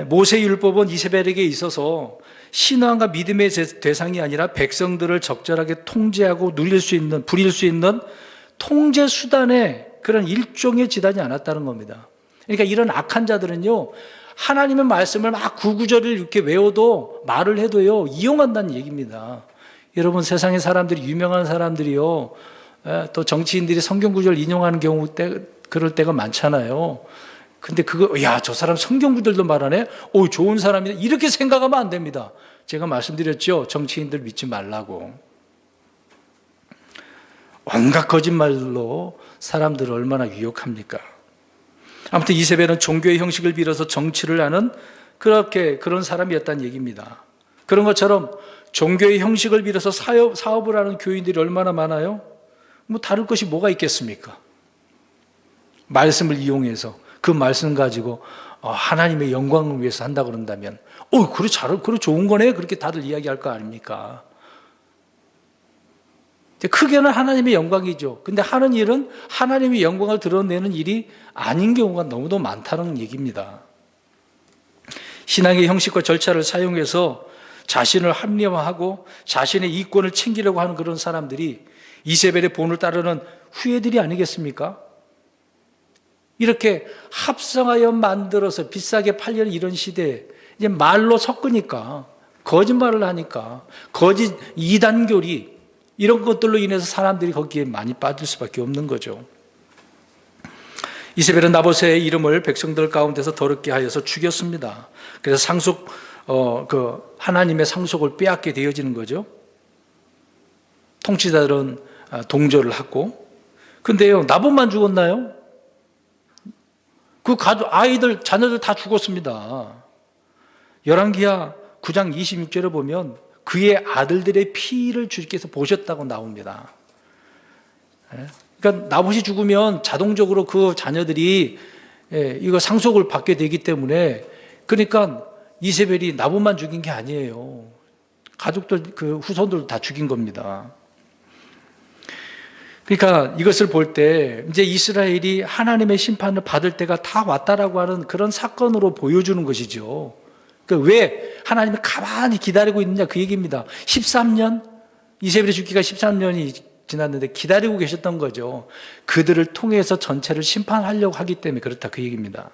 모세 율법은 이세벨에게 있어서 신앙과 믿음의 대상이 아니라 백성들을 적절하게 통제하고 부릴 수 있는 통제 수단의 그런 일종의 지단이 않았다는 겁니다. 그러니까 이런 악한 자들은요, 하나님의 말씀을 막 구구절을 이렇게 외워도 말을 해도요, 이용한다는 얘기입니다. 여러분, 세상의 사람들이, 유명한 사람들이요, 또 정치인들이 성경 구절 인용하는 경우 그럴 때가 많잖아요. 근데 야, 저 사람 성경 구절도 말하네? 오, 좋은 사람이네. 이렇게 생각하면 안 됩니다. 제가 말씀드렸죠. 정치인들 믿지 말라고. 온갖 거짓말로 사람들을 얼마나 유혹합니까? 아무튼 이세벨은 종교의 형식을 빌어서 정치를 하는 그런 사람이었다는 얘기입니다. 그런 것처럼 종교의 형식을 빌어서 사업을 하는 교인들이 얼마나 많아요? 뭐 다를 것이 뭐가 있겠습니까? 말씀을 이용해서 그 말씀 가지고 하나님의 영광을 위해서 한다 그런다면 그래 좋은 거네, 그렇게 다들 이야기할 거 아닙니까? 크게는 하나님의 영광이죠. 근데 하는 일은 하나님의 영광을 드러내는 일이 아닌 경우가 너무도 많다는 얘기입니다. 신앙의 형식과 절차를 사용해서 자신을 합리화하고 자신의 이권을 챙기려고 하는 그런 사람들이 이세벨의 본을 따르는 후예들이 아니겠습니까? 이렇게 합성하여 만들어서 비싸게 팔려는 이런 시대에 이제 말로 섞으니까, 거짓말을 하니까, 거짓 이단교리, 이런 것들로 인해서 사람들이 거기에 많이 빠질 수밖에 없는 거죠. 이세벨은 나봇의 이름을 백성들 가운데서 더럽게 하여서 죽였습니다. 그래서 하나님의 상속을 빼앗게 되어지는 거죠. 통치자들은 동조를 하고. 근데요, 나봇만 죽었나요? 그 아이들, 자녀들 다 죽었습니다. 열왕기하 9장 26절에 보면 그의 아들들의 피를 주께서 보셨다고 나옵니다. 그러니까 나봇이 죽으면 자동적으로 그 자녀들이 이거 상속을 받게 되기 때문에, 그러니까 이세벨이 나봇만 죽인 게 아니에요. 가족들, 그 후손들 다 죽인 겁니다. 그러니까 이것을 볼 때 이제 이스라엘이 하나님의 심판을 받을 때가 다 왔다라고 하는 그런 사건으로 보여주는 것이죠. 왜 하나님이 가만히 기다리고 있느냐, 그 얘기입니다. 13년, 이세벨이 죽기가 13년이 지났는데 기다리고 계셨던 거죠. 그들을 통해서 전체를 심판하려고 하기 때문에 그렇다, 그 얘기입니다.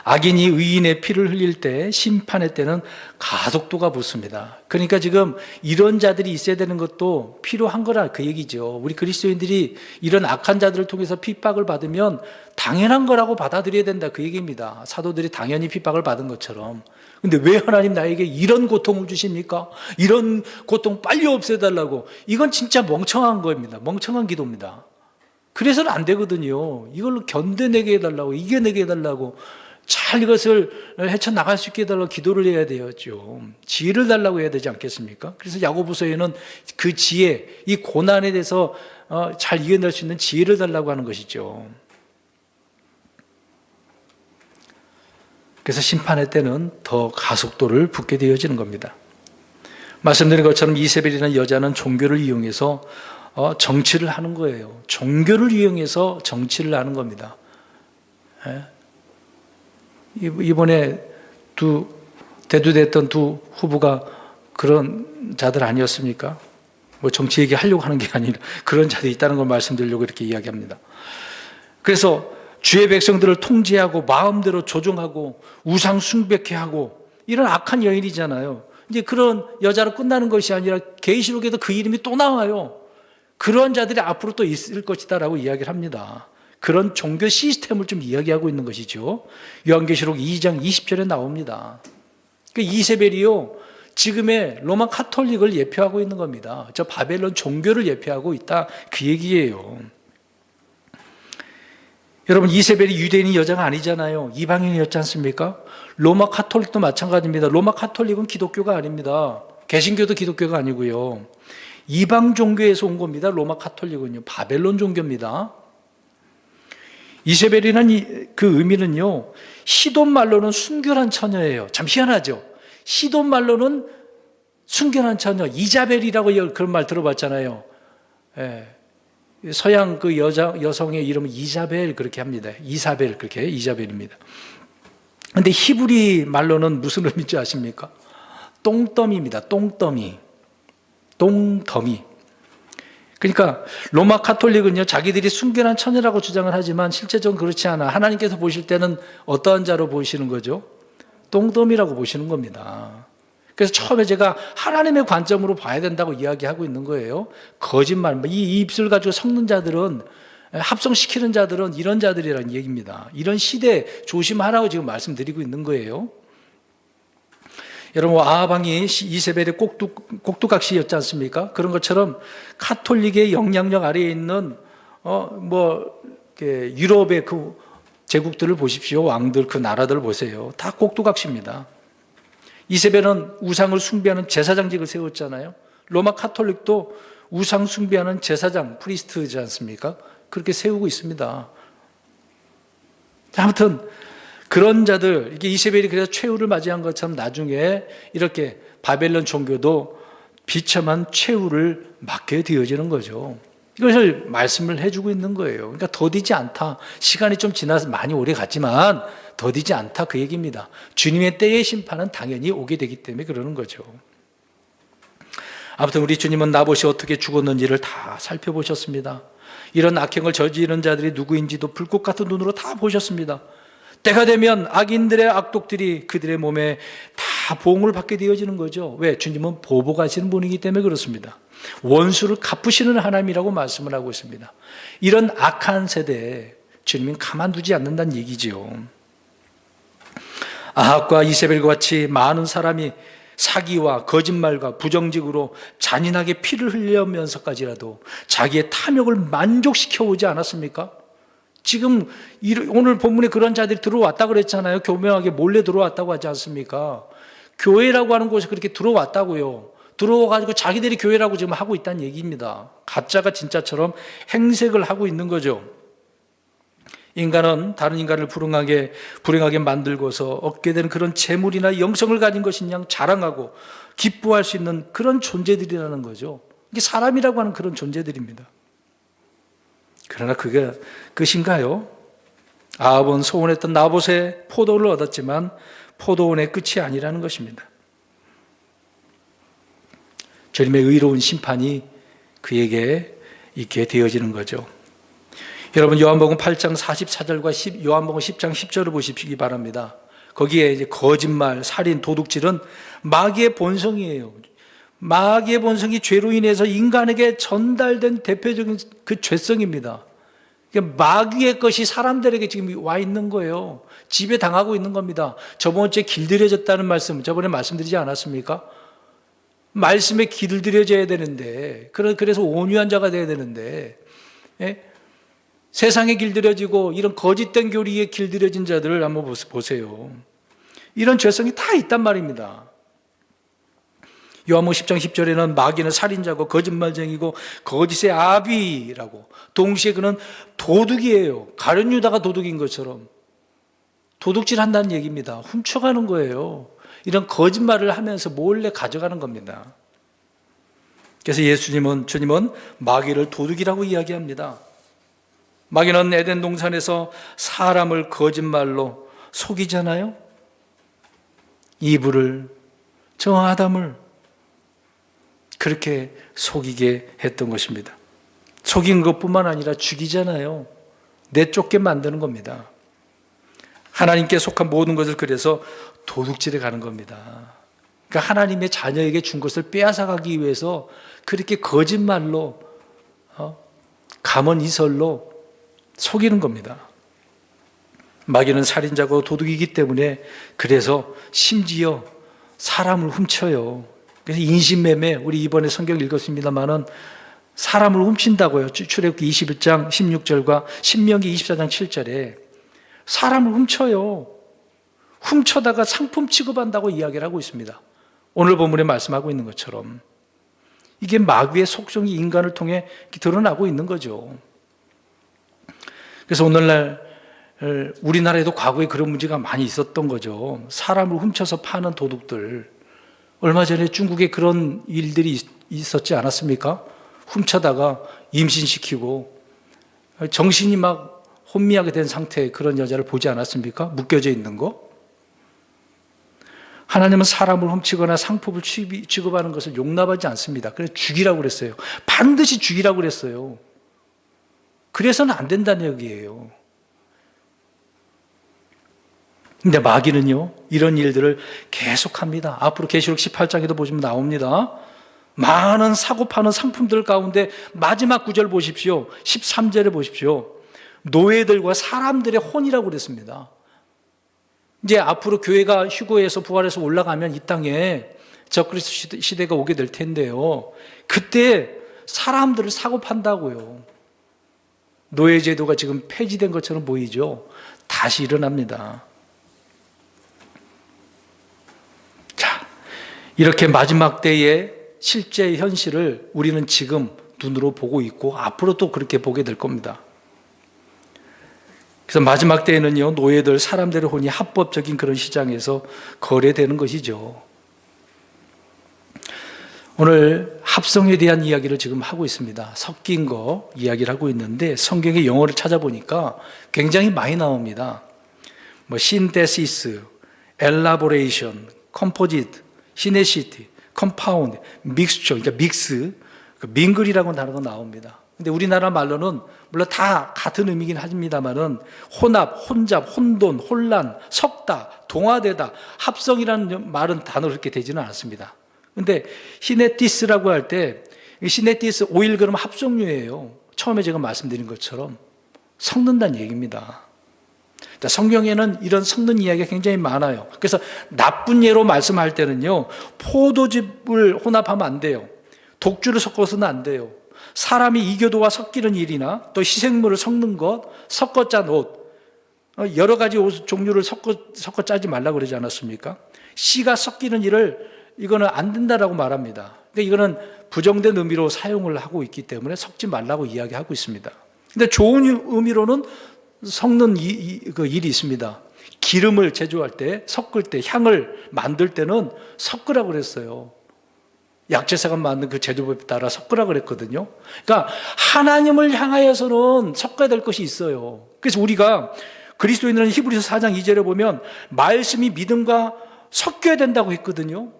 악인이 의인의 피를 흘릴 때, 심판의 때는 가속도가 붙습니다. 그러니까 지금 이런 자들이 있어야 되는 것도 필요한 거라, 그 얘기죠. 우리 그리스도인들이 이런 악한 자들을 통해서 핍박을 받으면 당연한 거라고 받아들여야 된다, 그 얘기입니다. 사도들이 당연히 핍박을 받은 것처럼. 근데 왜 하나님 나에게 이런 고통을 주십니까? 이런 고통 빨리 없애달라고. 이건 진짜 멍청한 겁니다. 멍청한 기도입니다. 그래서는 안 되거든요. 이걸로 견뎌내게 해달라고, 이겨내게 해달라고, 잘 이것을 헤쳐나갈 수 있게 해달라고 기도를 해야 되었죠. 지혜를 달라고 해야 되지 않겠습니까? 그래서 야고보서에는 그 지혜, 이 고난에 대해서 잘 이겨낼 수 있는 지혜를 달라고 하는 것이죠. 그래서 심판의 때는 더 가속도를 붙게 되어지는 겁니다. 말씀드린 것처럼 이세벨이라는 여자는 종교를 이용해서 정치를 하는 거예요. 종교를 이용해서 정치를 하는 겁니다. 이번에 대두됐던 두 후보가 그런 자들 아니었습니까? 뭐 정치 얘기하려고 하는 게 아니라 그런 자들이 있다는 걸 말씀드리려고 이렇게 이야기합니다. 그래서 주의 백성들을 통제하고 마음대로 조종하고 우상 숭배케 하고 이런 악한 여인이잖아요. 이제 그런 여자로 끝나는 것이 아니라 계시록에도 그 이름이 또 나와요. 그런 자들이 앞으로 또 있을 것이다라고 이야기를 합니다. 그런 종교 시스템을 좀 이야기하고 있는 것이죠. 요한계시록 2장 20절에 나옵니다. 이세벨이요, 지금의 로마 카톨릭을 예표하고 있는 겁니다. 저 바벨론 종교를 예표하고 있다, 그 얘기예요. 여러분, 이세벨이 유대인이 여자가 아니잖아요. 이방인이었지 않습니까? 로마 카톨릭도 마찬가지입니다. 로마 카톨릭은 기독교가 아닙니다. 개신교도 기독교가 아니고요. 이방 종교에서 온 겁니다. 로마 카톨릭은요, 바벨론 종교입니다. 이세벨이라는 그 의미는요, 시돈 말로는 순결한 처녀예요. 참 희한하죠. 시돈 말로는 순결한 처녀, 이자벨이라고 그런 말 들어봤잖아요. 서양 그 여성의 이름은 이자벨 그렇게 합니다. 이사벨, 그렇게 이자벨입니다. 근데 히브리 말로는 무슨 의미인지 아십니까? 똥더미입니다. 똥더미. 그러니까 로마 카톨릭은요, 자기들이 순결한 처녀라고 주장을 하지만 실제적으로 그렇지 않아. 하나님께서 보실 때는 어떠한 자로 보시는 거죠? 똥돔이라고 보시는 겁니다. 그래서 처음에 제가 하나님의 관점으로 봐야 된다고 이야기하고 있는 거예요. 거짓말, 이 입술 가지고 섞는 자들은, 합성시키는 자들은 이런 자들이라는 얘기입니다. 이런 시대 조심하라고 지금 말씀드리고 있는 거예요. 여러분, 아합 왕이 이세벨의 꼭두각시였지 않습니까? 그런 것처럼 카톨릭의 영향력 아래에 있는 유럽의 그 제국들을 보십시오. 왕들, 그 나라들을 보세요. 다 꼭두각시입니다. 이세벨은 우상을 숭배하는 제사장직을 세웠잖아요. 로마 카톨릭도 우상 숭배하는 제사장, 프리스트지 않습니까? 그렇게 세우고 있습니다. 아무튼 그런 자들, 이게 이세벨이 그래서 최후를 맞이한 것처럼 나중에 이렇게 바벨론 종교도 비참한 최후를 맞게 되어지는 거죠. 이것을 말씀을 해주고 있는 거예요. 그러니까 더디지 않다. 시간이 좀 지나서 많이 오래 갔지만 더디지 않다, 그 얘기입니다. 주님의 때의 심판은 당연히 오게 되기 때문에 그러는 거죠. 아무튼 우리 주님은 나봇이 어떻게 죽었는지를 다 살펴보셨습니다. 이런 악행을 저지르는 자들이 누구인지도 불꽃 같은 눈으로 다 보셨습니다. 때가 되면 악인들의 악독들이 그들의 몸에 다 보응을 받게 되어지는 거죠. 왜? 주님은 보복하시는 분이기 때문에 그렇습니다. 원수를 갚으시는 하나님이라고 말씀을 하고 있습니다. 이런 악한 세대에 주님은 가만두지 않는다는 얘기죠. 아합과 이세벨과 같이 많은 사람이 사기와 거짓말과 부정직으로 잔인하게 피를 흘리면서까지라도 자기의 탐욕을 만족시켜 오지 않았습니까? 지금 오늘 본문에 그런 자들이 들어왔다 그랬잖아요. 교묘하게 몰래 들어왔다고 하지 않습니까? 교회라고 하는 곳에 그렇게 들어왔다고요. 들어와가지고 자기들이 교회라고 지금 하고 있다는 얘기입니다. 가짜가 진짜처럼 행색을 하고 있는 거죠. 인간은 다른 인간을 불행하게 만들고서 얻게 되는 그런 재물이나 영성을 가진 것인 양 자랑하고 기뻐할 수 있는 그런 존재들이라는 거죠. 이게 사람이라고 하는 그런 존재들입니다. 그러나 그게 끝인가요? 아합은 소원했던 나봇의 포도를 얻었지만 포도원의 끝이 아니라는 것입니다. 주님의 의로운 심판이 그에게 있게 되어지는 거죠. 여러분, 요한복음 8장 44절과 요한복음 10장 10절을 보시기 바랍니다. 거기에 이제 거짓말, 살인, 도둑질은 마귀의 본성이에요. 마귀의 본성이 죄로 인해서 인간에게 전달된 대표적인 그 죄성입니다. 마귀의 것이 사람들에게 지금 와 있는 거예요. 지배당하고 있는 겁니다. 저번 주에 길들여졌다는 말씀, 저번에 말씀드리지 않았습니까? 말씀에 길들여져야 되는데, 그래서 온유한 자가 돼야 되는데, 세상에 길들여지고 이런 거짓된 교리에 길들여진 자들을 한번 보세요. 이런 죄성이 다 있단 말입니다. 요한복음 10장 10절에는 마귀는 살인자고 거짓말쟁이고 거짓의 아비라고, 동시에 그는 도둑이에요. 가룟 유다가 도둑인 것처럼 도둑질한다는 얘기입니다. 훔쳐가는 거예요. 이런 거짓말을 하면서 몰래 가져가는 겁니다. 그래서 주님은 마귀를 도둑이라고 이야기합니다. 마귀는 에덴 동산에서 사람을 거짓말로 속이잖아요. 이브를, 저 아담을 그렇게 속이게 했던 것입니다. 속인 것뿐만 아니라 죽이잖아요. 내쫓게 만드는 겁니다. 하나님께 속한 모든 것을 그래서 도둑질해 가는 겁니다. 그러니까 하나님의 자녀에게 준 것을 빼앗아가기 위해서 그렇게 거짓말로, 가문이설로 속이는 겁니다. 마귀는 살인자고 도둑이기 때문에 그래서 심지어 사람을 훔쳐요. 그래서 인신매매, 우리 이번에 성경 읽었습니다마는 사람을 훔친다고요. 출애굽기 21장 16절과 신명기 24장 7절에 사람을 훔쳐요. 훔쳐다가 상품 취급한다고 이야기를 하고 있습니다. 오늘 본문에 말씀하고 있는 것처럼 이게 마귀의 속성이 인간을 통해 드러나고 있는 거죠. 그래서 오늘날 우리나라에도 과거에 그런 문제가 많이 있었던 거죠. 사람을 훔쳐서 파는 도둑들. 얼마 전에 중국에 그런 일들이 있었지 않았습니까? 훔쳐다가 임신시키고 정신이 막 혼미하게 된 상태의 그런 여자를 보지 않았습니까? 묶여져 있는 거. 하나님은 사람을 훔치거나 상품을 취급하는 것을 용납하지 않습니다. 그래서 죽이라고 그랬어요. 반드시 죽이라고 그랬어요. 그래서는 안 된다는 얘기예요. 근데 마귀는요, 이런 일들을 계속합니다. 앞으로 계시록 18장에도 보시면 나옵니다. 많은 사고 파는 상품들 가운데 마지막 구절 보십시오. 13절에 보십시오. 노예들과 사람들의 혼이라고 그랬습니다. 이제 앞으로 교회가 휴거해서 부활해서 올라가면 이 땅에 적그리스도 시대가 오게 될 텐데요. 그때 사람들을 사고 판다고요. 노예 제도가 지금 폐지된 것처럼 보이죠. 다시 일어납니다. 자, 이렇게 마지막 때의 실제 현실을 우리는 지금 눈으로 보고 있고 앞으로 또 그렇게 보게 될 겁니다. 그래서 마지막 때에는요, 노예들, 사람들의 혼이 합법적인 그런 시장에서 거래되는 것이죠. 오늘 합성에 대한 이야기를 지금 하고 있습니다. 섞인 거 이야기를 하고 있는데 성경의 영어를 찾아보니까 굉장히 많이 나옵니다. 신테시스, 엘라보레이션, 컴포지트, 시네시티, 컴파운드, 믹스처, 그러니까 믹스, 밍글이라고 단어가 나옵니다. 근데 우리나라 말로는 물론 다 같은 의미긴 합니다만은 혼합, 혼잡, 혼돈, 혼란, 섞다, 동화되다, 합성이라는 말은 단어로 그렇게 되지는 않았습니다. 근데 시네티스라고 할 때 시네티스 오일 그러면 합성유예요. 처음에 제가 말씀드린 것처럼 섞는다는 얘기입니다. 성경에는 이런 섞는 이야기가 굉장히 많아요. 그래서 나쁜 예로 말씀할 때는요, 포도즙을 혼합하면 안 돼요. 독주를 섞어서는 안 돼요. 사람이 이교도와 섞이는 일이나 또 희생물을 섞는 것, 섞어 짠 옷, 여러 가지 옷 종류를 섞어 짜지 말라고 그러지 않았습니까? 씨가 섞이는 일을 이거는 안 된다라고 말합니다. 그러니까 이거는 부정된 의미로 사용을 하고 있기 때문에 섞지 말라고 이야기하고 있습니다. 근데 좋은 의미로는 섞는 그 일이 있습니다. 기름을 제조할 때, 섞을 때, 향을 만들 때는 섞으라고 그랬어요. 약재사가 만든 그 제조법에 따라 섞으라 그랬거든요. 그러니까 하나님을 향하여서는 섞어야 될 것이 있어요. 그래서 우리가 그리스도인들은 히브리서 4장 2절에 보면 말씀이 믿음과 섞여야 된다고 했거든요.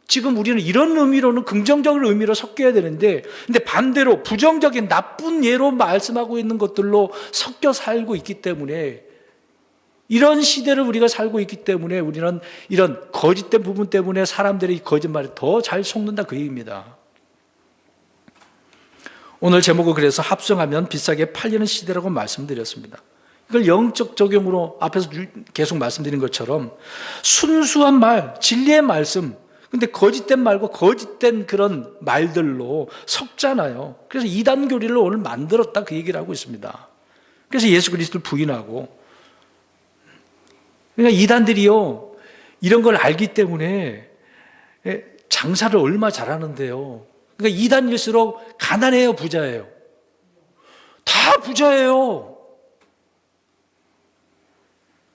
지금 우리는 이런 의미로는 긍정적인 의미로 섞여야 되는데, 근데 반대로 부정적인 나쁜 예로 말씀하고 있는 것들로 섞여 살고 있기 때문에, 이런 시대를 우리가 살고 있기 때문에 우리는 이런 거짓된 부분 때문에 사람들이 거짓말에 더 잘 속는다 그 얘기입니다. 오늘 제목은 그래서 합성하면 비싸게 팔리는 시대라고 말씀드렸습니다. 이걸 영적 적용으로 앞에서 계속 말씀드린 것처럼 순수한 말, 진리의 말씀, 근데 거짓된 말과 거짓된 그런 말들로 섞잖아요. 그래서 이단 교리를 오늘 만들었다 그 얘기를 하고 있습니다. 그래서 예수 그리스도를 부인하고, 그러니까 이단들이요, 이런 걸 알기 때문에 장사를 얼마 잘하는데요. 그러니까 이단일수록 가난해요, 부자예요? 다 부자예요.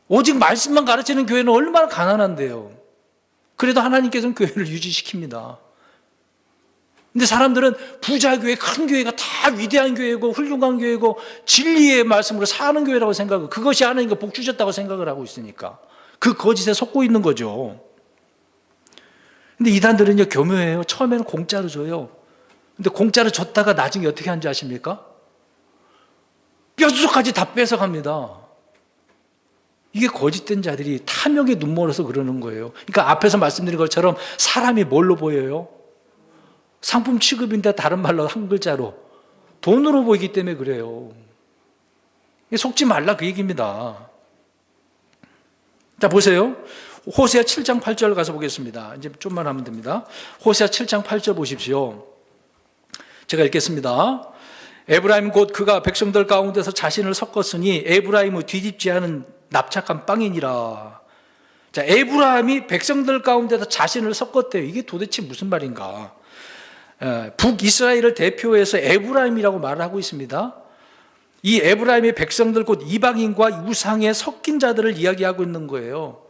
오직 말씀만 가르치는 교회는 얼마나 가난한데요. 그래도 하나님께서는 교회를 유지시킵니다. 근데 사람들은 부자 교회, 큰 교회가 다 위대한 교회고 훌륭한 교회고 진리의 말씀으로 사는 교회라고 생각하고 그것이 하나님과 복 주셨다고 생각을 하고 있으니까 그 거짓에 속고 있는 거죠. 근데 이단들은요, 교묘해요. 처음에는 공짜로 줘요. 근데 공짜로 줬다가 나중에 어떻게 하는지 아십니까? 뼛속까지 다 뺏어갑니다. 이게 거짓된 자들이 탐욕에 눈멀어서 그러는 거예요. 그러니까 앞에서 말씀드린 것처럼 사람이 뭘로 보여요? 상품 취급인데 다른 말로 한 글자로 돈으로 보이기 때문에 그래요. 속지 말라 그 얘기입니다. 자, 보세요. 호세아 7장 8절 가서 보겠습니다. 이제 좀만 하면 됩니다. 호세아 7장 8절 보십시오. 제가 읽겠습니다. 에브라임 곧 그가 백성들 가운데서 자신을 섞었으니 에브라임의 뒤집지 않은 납작한 빵이니라. 자, 에브라임이 백성들 가운데서 자신을 섞었대요. 이게 도대체 무슨 말인가? 북이스라엘을 대표해서 에브라임이라고 말을 하고 있습니다. 이 에브라임의 백성들 곧 이방인과 우상에 섞인 자들을 이야기하고 있는 거예요.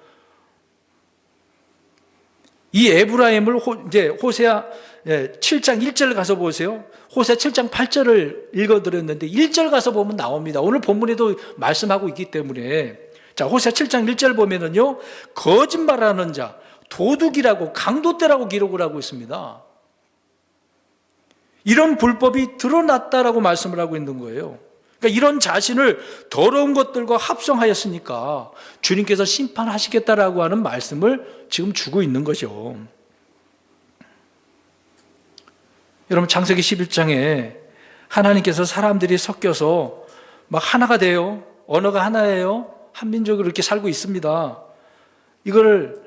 이 에브라임을 이제 호세아 7장 1절 가서 보세요. 호세아 7장 8절을 읽어드렸는데 1절 가서 보면 나옵니다. 오늘 본문에도 말씀하고 있기 때문에. 자, 호세아 7장 1절 보면은요, 거짓말하는 자, 도둑이라고, 강도떼라고 기록을 하고 있습니다. 이런 불법이 드러났다라고 말씀을 하고 있는 거예요. 그러니까 이런 자신을 더러운 것들과 합성하였으니까 주님께서 심판하시겠다라고 하는 말씀을 지금 주고 있는 거죠. 여러분, 창세기 11장에 하나님께서 사람들이 섞여서 막 하나가 돼요. 언어가 하나예요. 한민족으로 이렇게 살고 있습니다. 이걸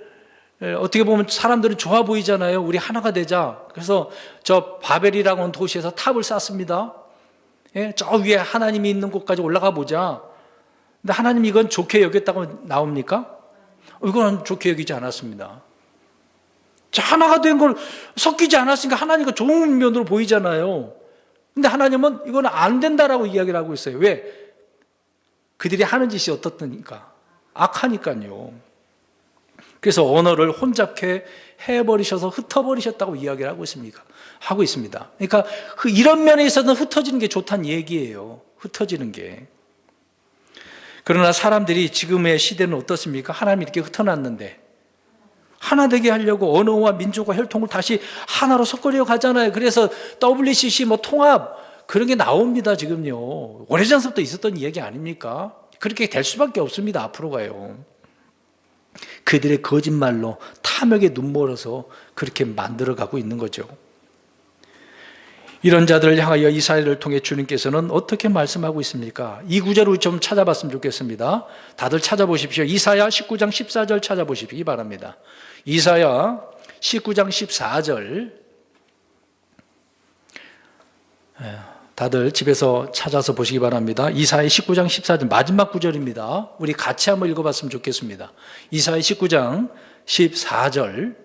어떻게 보면 사람들은 좋아 보이잖아요. 우리 하나가 되자. 그래서 저 바벨이라고 하는 도시에서 탑을 쌓습니다. 예, 저 위에 하나님이 있는 곳까지 올라가 보자. 근데 하나님 이건 좋게 여겼다고 나옵니까? 이건 좋게 여기지 않았습니다. 자, 하나가 된 걸 섞이지 않았으니까 하나님과 좋은 면으로 보이잖아요. 근데 하나님은 이건 안 된다라고 이야기를 하고 있어요. 왜? 그들이 하는 짓이 어떻다니까? 악하니까요. 그래서 언어를 혼잡케 해버리셔서 흩어버리셨다고 이야기를 하고 있습니다. 그러니까 이런 면에 있어서는 흩어지는 게 좋다는 얘기예요. 흩어지는 게. 그러나 사람들이 지금의 시대는 어떻습니까? 하나님이 이렇게 흩어놨는데 하나 되게 하려고 언어와 민족과 혈통을 다시 하나로 섞으려 가잖아요. 그래서 WCC 통합 그런 게 나옵니다. 지금요. 오래전부터 있었던 이야기 아닙니까? 그렇게 될 수밖에 없습니다. 앞으로 가요. 그들의 거짓말로 탐욕에 눈멀어서 그렇게 만들어가고 있는 거죠. 이런 자들을 향하여 이사야를 통해 주님께서는 어떻게 말씀하고 있습니까? 이 구절을 좀 찾아봤으면 좋겠습니다. 다들 찾아보십시오. 이사야 19장 14절 찾아보시기 바랍니다. 이사야 19장 14절, 다들 집에서 찾아서 보시기 바랍니다. 이사야 19장 14절 마지막 구절입니다. 우리 같이 한번 읽어봤으면 좋겠습니다. 이사야 19장 14절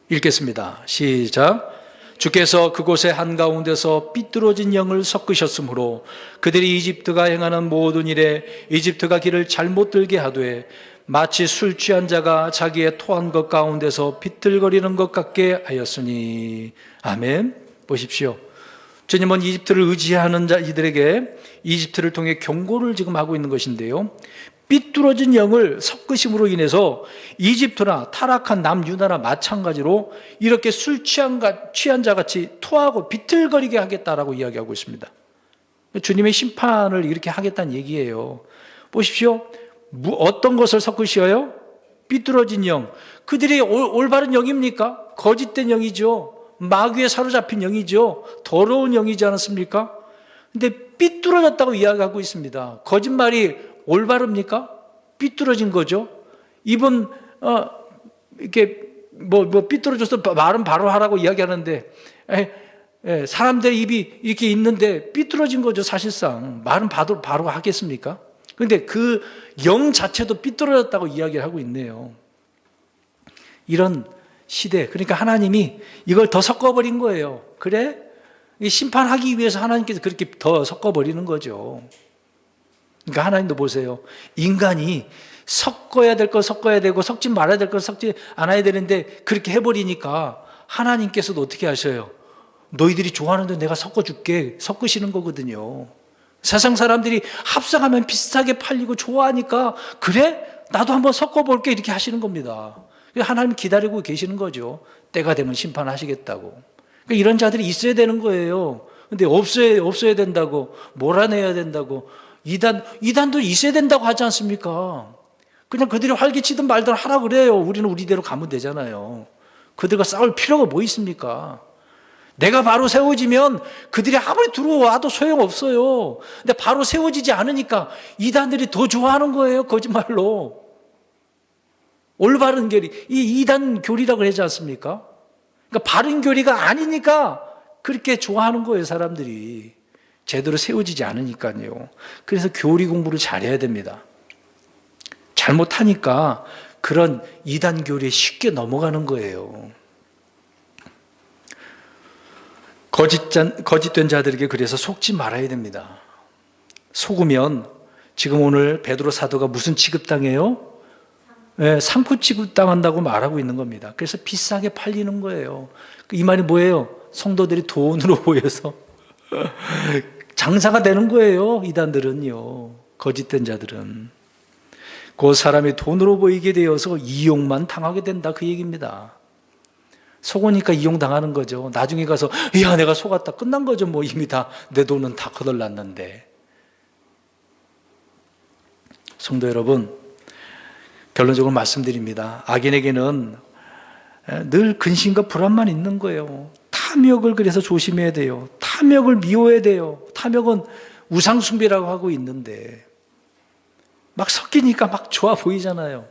읽겠습니다. 시작. 주께서 그곳의 한가운데서 삐뚤어진 영을 섞으셨으므로 그들이 이집트가 행하는 모든 일에 이집트가 길을 잘못 들게 하되 마치 술 취한 자가 자기의 토한 것 가운데서 비틀거리는 것 같게 하였으니. 아멘. 보십시오. 주님은 이집트를 의지하는 이들에게 이집트를 통해 경고를 지금 하고 있는 것인데요. 삐뚤어진 영을 섞으심으로 인해서 이집트나 타락한 남유다나 마찬가지로 이렇게 술 취한 자같이 토하고 비틀거리게 하겠다라고 이야기하고 있습니다. 주님의 심판을 이렇게 하겠다는 얘기예요. 보십시오. 어떤 것을 섞으셔요? 삐뚤어진 영. 그들이 올바른 영입니까? 거짓된 영이죠. 마귀에 사로잡힌 영이죠. 더러운 영이지 않았습니까? 근데 삐뚤어졌다고 이야기하고 있습니다. 거짓말이 올바릅니까? 삐뚤어진 거죠. 입은 이렇게 삐뚤어져서 말은 바로 하라고 이야기하는데 사람들의 입이 이렇게 있는데 삐뚤어진 거죠. 사실상 말은 바로 하겠습니까? 그런데 그 영 자체도 삐뚤어졌다고 이야기를 하고 있네요. 이런 시대, 그러니까 하나님이 이걸 더 섞어버린 거예요. 그래? 심판하기 위해서 하나님께서 그렇게 더 섞어버리는 거죠. 그러니까 하나님도 보세요. 인간이 섞어야 될 거 섞어야 되고 섞지 말아야 될 거 섞지 않아야 되는데 그렇게 해버리니까 하나님께서도 어떻게 하셔요? 너희들이 좋아하는 데 내가 섞어줄게. 섞으시는 거거든요. 세상 사람들이 합성하면 비슷하게 팔리고 좋아하니까 그래? 나도 한번 섞어볼게 이렇게 하시는 겁니다. 하나님 기다리고 계시는 거죠. 때가 되면 심판하시겠다고. 그러니까 이런 자들이 있어야 되는 거예요. 근데 없어야 된다고, 몰아내야 된다고, 이단도 있어야 된다고 하지 않습니까? 그냥 그들이 활개치든 말든 하라 그래요. 우리는 우리대로 가면 되잖아요. 그들과 싸울 필요가 뭐 있습니까? 내가 바로 세워지면 그들이 아무리 들어와도 소용없어요. 근데 바로 세워지지 않으니까 이단들이 더 좋아하는 거예요. 거짓말로. 올바른 교리, 이 이단 교리라고 하지 않습니까? 그러니까 바른 교리가 아니니까 그렇게 좋아하는 거예요, 사람들이. 제대로 세워지지 않으니까요. 그래서 교리 공부를 잘해야 됩니다. 잘못하니까 그런 이단 교리에 쉽게 넘어가는 거예요. 거짓된 자들에게 그래서 속지 말아야 됩니다. 속으면 지금 오늘 베드로 사도가 무슨 취급당해요? 네, 상품 취급당한다고 말하고 있는 겁니다. 그래서 비싸게 팔리는 거예요. 이 말이 뭐예요? 성도들이 돈으로 보여서 장사가 되는 거예요. 이단들은요. 거짓된 자들은. 그 사람이 돈으로 보이게 되어서 이용만 당하게 된다, 그 얘기입니다. 속으니까 이용당하는 거죠. 나중에 가서 야, 내가 속았다, 끝난 거죠. 뭐 이미 다 내 돈은 다 거덜났는데. 성도 여러분, 결론적으로 말씀드립니다. 악인에게는 늘 근심과 불안만 있는 거예요. 탐욕을 그래서 조심해야 돼요. 탐욕을 미워해야 돼요. 탐욕은 우상숭배라고 하고 있는데 막 섞이니까 막 좋아 보이잖아요.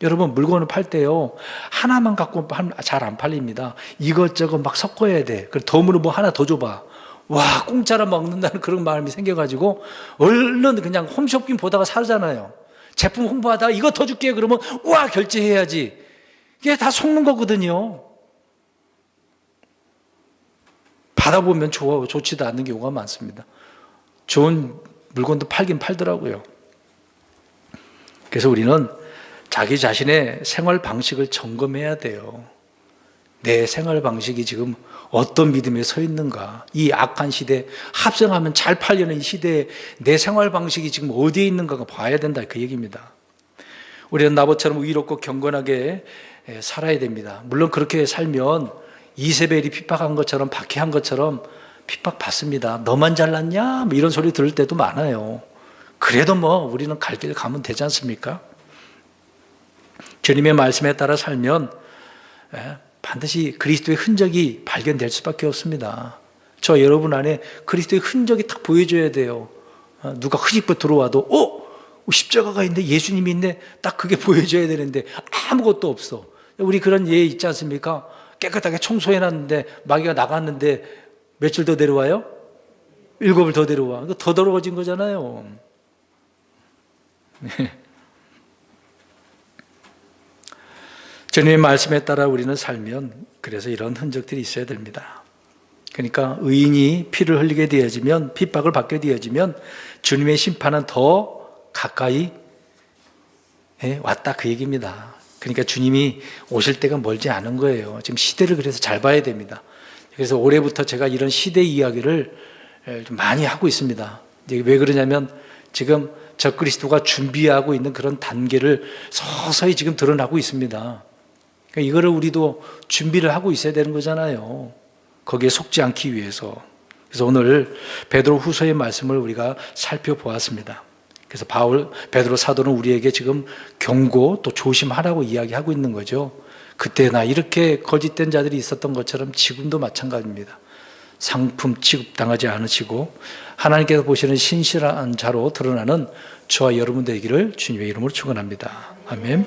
여러분, 물건을 팔 때요, 하나만 갖고 잘 안 팔립니다. 이것저것 막 섞어야 돼. 그래, 덤으로 뭐 하나 더 줘봐. 와, 공짜로 먹는다는 그런 마음이 생겨가지고 얼른 그냥 홈쇼핑 보다가 사잖아요. 제품 홍보하다가 이거 더 줄게 그러면 와, 결제해야지. 이게 다 속는 거거든요. 받아보면 좋지도 않는 경우가 많습니다. 좋은 물건도 팔긴 팔더라고요. 그래서 우리는 자기 자신의 생활 방식을 점검해야 돼요. 내 생활 방식이 지금 어떤 믿음에 서 있는가. 이 악한 시대, 합성하면 잘 팔려는 이 시대에 내 생활 방식이 지금 어디에 있는가가 봐야 된다, 그 얘기입니다. 우리는 나봇처럼 의롭고 경건하게 살아야 됩니다. 물론 그렇게 살면 이세벨이 핍박한 것처럼, 박해한 것처럼 핍박받습니다. 너만 잘났냐? 뭐 이런 소리 들을 때도 많아요. 그래도 뭐 우리는 갈 길 가면 되지 않습니까? 주님의 말씀에 따라 살면 반드시 그리스도의 흔적이 발견될 수밖에 없습니다. 저 여러분 안에 그리스도의 흔적이 딱 보여줘야 돼요. 누가 흐직부 들어와도 십자가가 있는데, 예수님이 있네, 딱 그게 보여줘야 되는데 아무것도 없어. 우리 그런 예 있지 않습니까? 깨끗하게 청소해놨는데 마귀가 나갔는데 며칠 더 데려와요? 7을 더 데려와. 이거 더 더러워진 거잖아요. 주님의 말씀에 따라 우리는 살면 그래서 이런 흔적들이 있어야 됩니다. 그러니까 의인이 피를 흘리게 되어지면, 핍박을 받게 되어지면 주님의 심판은 더 가까이 왔다, 그 얘기입니다. 그러니까 주님이 오실 때가 멀지 않은 거예요. 지금 시대를 그래서 잘 봐야 됩니다. 그래서 올해부터 제가 이런 시대 이야기를 좀 많이 하고 있습니다. 왜 그러냐면 지금 적그리스도가 준비하고 있는 그런 단계를 서서히 지금 드러나고 있습니다. 그러니까 이거를 우리도 준비를 하고 있어야 되는 거잖아요. 거기에 속지 않기 위해서. 그래서 오늘 베드로 후서의 말씀을 우리가 살펴보았습니다. 그래서 베드로 사도는 우리에게 지금 경고, 또 조심하라고 이야기하고 있는 거죠. 그때나 이렇게 거짓된 자들이 있었던 것처럼 지금도 마찬가지입니다. 상품 취급당하지 않으시고 하나님께서 보시는 신실한 자로 드러나는 저와 여러분 되기를 주님의 이름으로 축원합니다. 아멘.